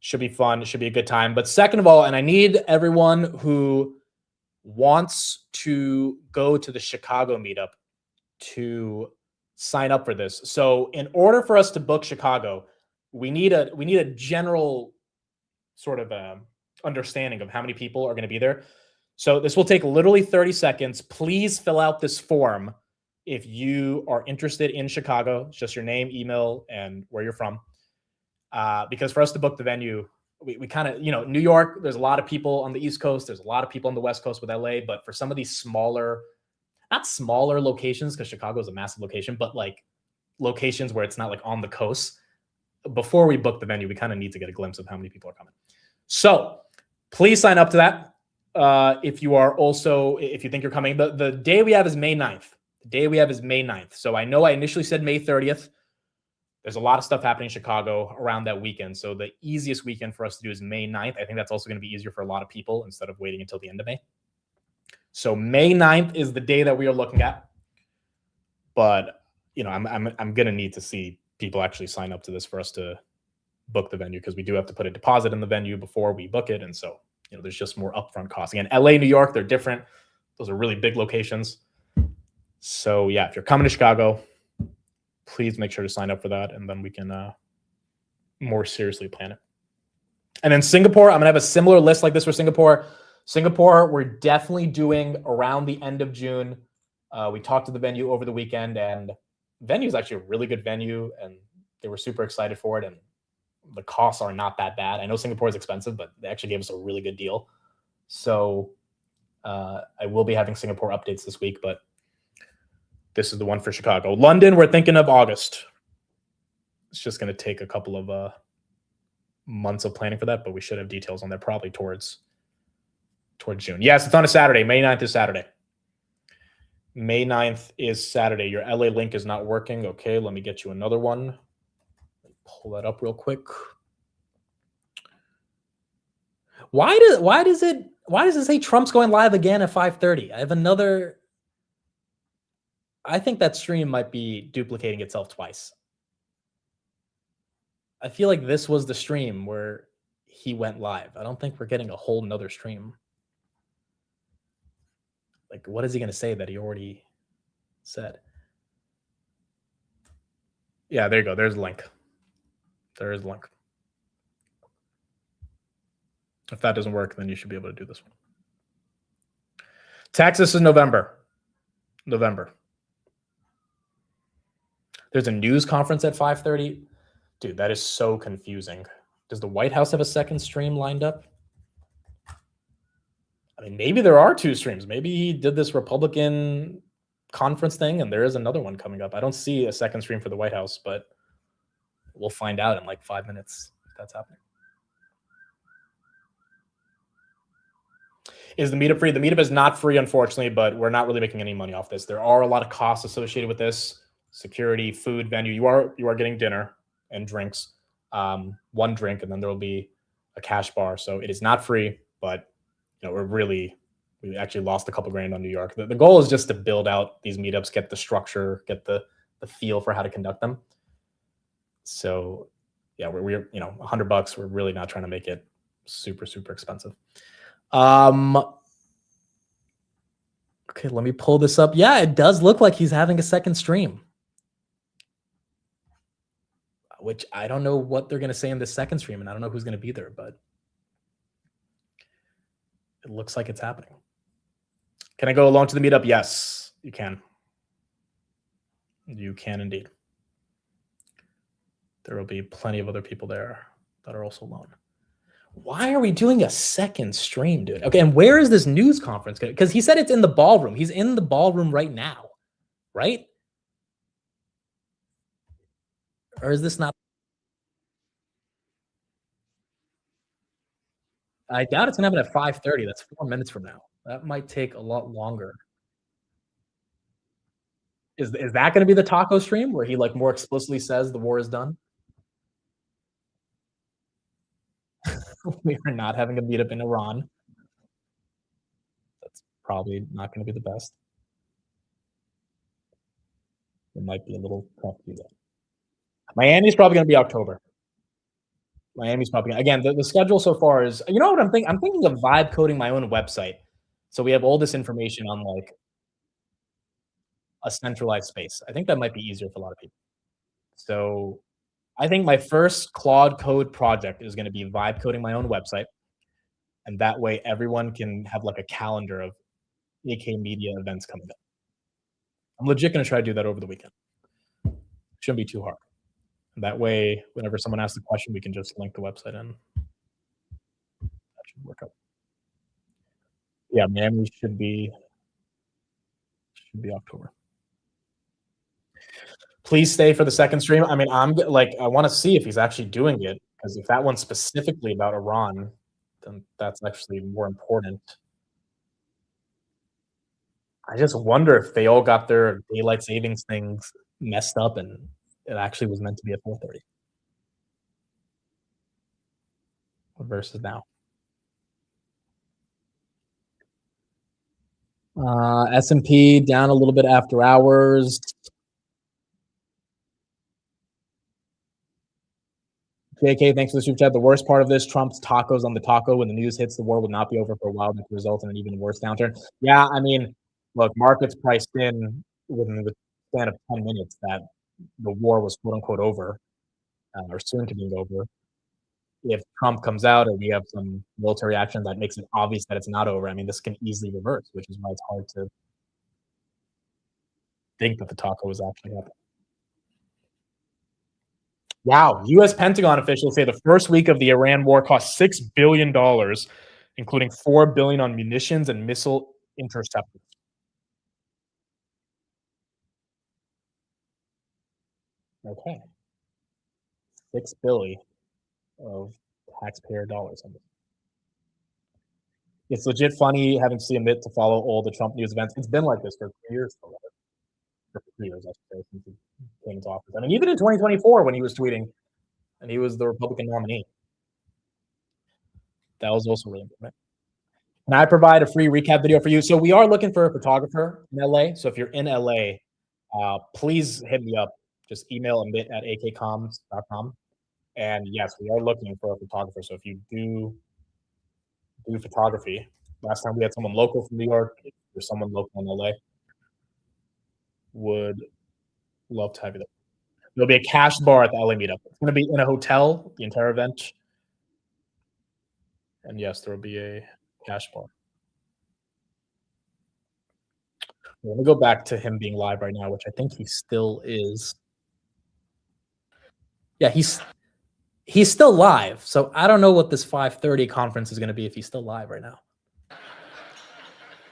should be fun. It should be a good time. But second of all, and I need everyone who wants to go to the Chicago meetup to sign up for this. So in order for us to book Chicago, we need a general sort of understanding of how many people are going to be there. So this will take literally 30 seconds. Please fill out this form if you are interested in Chicago. It's just your name, email, and where you're from. Because for us to book the venue, we kind of, New York, there's a lot of people on the East Coast. There's a lot of people on the West Coast with LA. But for some of these not smaller locations, because Chicago is a massive location, but like locations where it's not like on the coast, before we book the venue, we kind of need to get a glimpse of how many people are coming. So please sign up to that. If you think you're coming, the day we have is May 9th. The day we have is May 9th. So I know I initially said May 30th. There's a lot of stuff happening in Chicago around that weekend. So the easiest weekend for us to do is May 9th. I think that's also going to be easier for a lot of people instead of waiting until the end of May. So May 9th is the day that we are looking at. But, you know, I'm going to need to see people actually sign up to this for us to book the venue, because we do have to put a deposit in the venue before we book it. And so, you know, there's just more upfront costs. Again, LA, New York, they're different. Those are really big locations. So yeah, if you're coming to Chicago, please make sure to sign up for that, and then we can more seriously plan it. And then Singapore, I'm going to have a similar list like this for Singapore. Singapore, we're definitely doing around the end of June. We talked to the venue over the weekend, and the venue is actually a really good venue, and they were super excited for it. And the costs are not that bad. I know Singapore is expensive, but they actually gave us a really good deal. So I will be having Singapore updates this week, but this is the one for Chicago. London, we're thinking of August. It's just going to take a couple of months of planning for that, but we should have details on that probably towards June. Yes, it's on a Saturday. May 9th is Saturday. May 9th is Saturday. Your LA link is not working. Okay, let me get you another one. Pull that up real quick. Why does it say Trump's going live again at 5:30? I have another. I think that stream might be duplicating itself twice. I feel like this was the stream where he went live. I don't think we're getting a whole nother stream. Like, what is he going to say that he already said? Yeah, there you go. There's the link. There is a link. If that doesn't work, then you should be able to do this one. Texas is November. There's a news conference at 5:30. Dude, that is so confusing. Does the White House have a second stream lined up? I mean, maybe there are two streams. Maybe he did this Republican conference thing and there is another one coming up. I don't see a second stream for the White House, but we'll find out in like 5 minutes if that's happening. Is the meetup free? The meetup is not free, unfortunately, but we're not really making any money off this. There are a lot of costs associated with this: security, food, venue. You are getting dinner and drinks, one drink, and then there will be a cash bar. So it is not free, but you know, we actually lost a couple grand on New York. The goal is just to build out these meetups, get the structure, get the feel for how to conduct them. So yeah, we're you know, $100. We're really not trying to make it super expensive. Okay, let me pull this up. Yeah, it does look like he's having a second stream, which I don't know what they're going to say in the second stream, and I don't know who's going to be there, but it looks like it's happening. Can I go along to the meetup? Yes, you can. You can indeed. There will be plenty of other people there that are also alone. Why are we doing a second stream, dude? Okay, and where is this news conference? Because he said it's in the ballroom. He's in the ballroom right now, right? Or is this not? I doubt it's going to happen at 5:30. That's 4 minutes from now. That might take a lot longer. Is that going to be the taco stream where he like more explicitly says the war is done? We are not having a meetup in Iran. That's probably not going to be the best. It might be a little tough to do that. Miami's probably going to be October. Miami's probably again the schedule so far is, you know what I'm thinking? I'm thinking of vibe coding my own website, so we have all this information on like a centralized space. I think that might be easier for a lot of people. So I think my first Claude Code project is going to be vibe coding my own website, and that way everyone can have like a calendar of AK Media events coming up. I'm legit going to try to do that over the weekend. Shouldn't be too hard. And that way, whenever someone asks a question, we can just link the website in. That should work out. Yeah, Miami should be October. Please stay for the second stream. I mean, I'm like, I want to see if he's actually doing it, because if that one's specifically about Iran, then that's actually more important. I just wonder if they all got their daylight savings things messed up and it actually was meant to be at 4:30 versus now. S&P down a little bit after hours. JK, thanks for the super chat. The worst part of this, Trump's tacos on the taco. When the news hits, the war will not be over for a while. That could result in an even worse downturn. Yeah, I mean, look, markets priced in within the span of 10 minutes that the war was quote unquote over, or soon to be over. If Trump comes out and we have some military action that makes it obvious that it's not over, I mean, this can easily reverse, which is why it's hard to think that the taco was actually happening. Wow, U.S. Pentagon officials say the first week of the Iran war cost $6 billion, including $4 billion on munitions and missile interceptors. Okay, $6 billion of taxpayer dollars on this. It's legit funny having to see Amit to follow all the Trump news events. It's been like this for 3 years, for 3 years, I should say, since he came into office. I mean, even in 2024 when he was tweeting, and he was the Republican nominee. That was also really important. Can I provide a free recap video for you? So we are looking for a photographer in LA. So if you're in LA, please hit me up. Just email Amit at akcoms.com. And yes, we are looking for a photographer. So if you do photography, last time we had someone local from New York, if there's someone local in LA, would love to have you there. There'll be a cash bar at the LA meetup. It's going to be in a hotel, the entire event. And yes, there will be a cash bar. Let me go back to him being live right now, which I think he still is. Yeah, he's still live. So I don't know what this 5:30 conference is going to be if he's still live right now.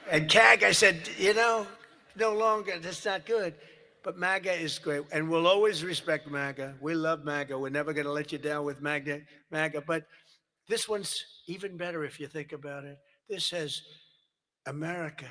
And CAG, I said, no longer, that's not good. But MAGA is great, and we'll always respect MAGA. We love MAGA. We're never going to let you down with MAGA. But this one's even better if you think about it. This says America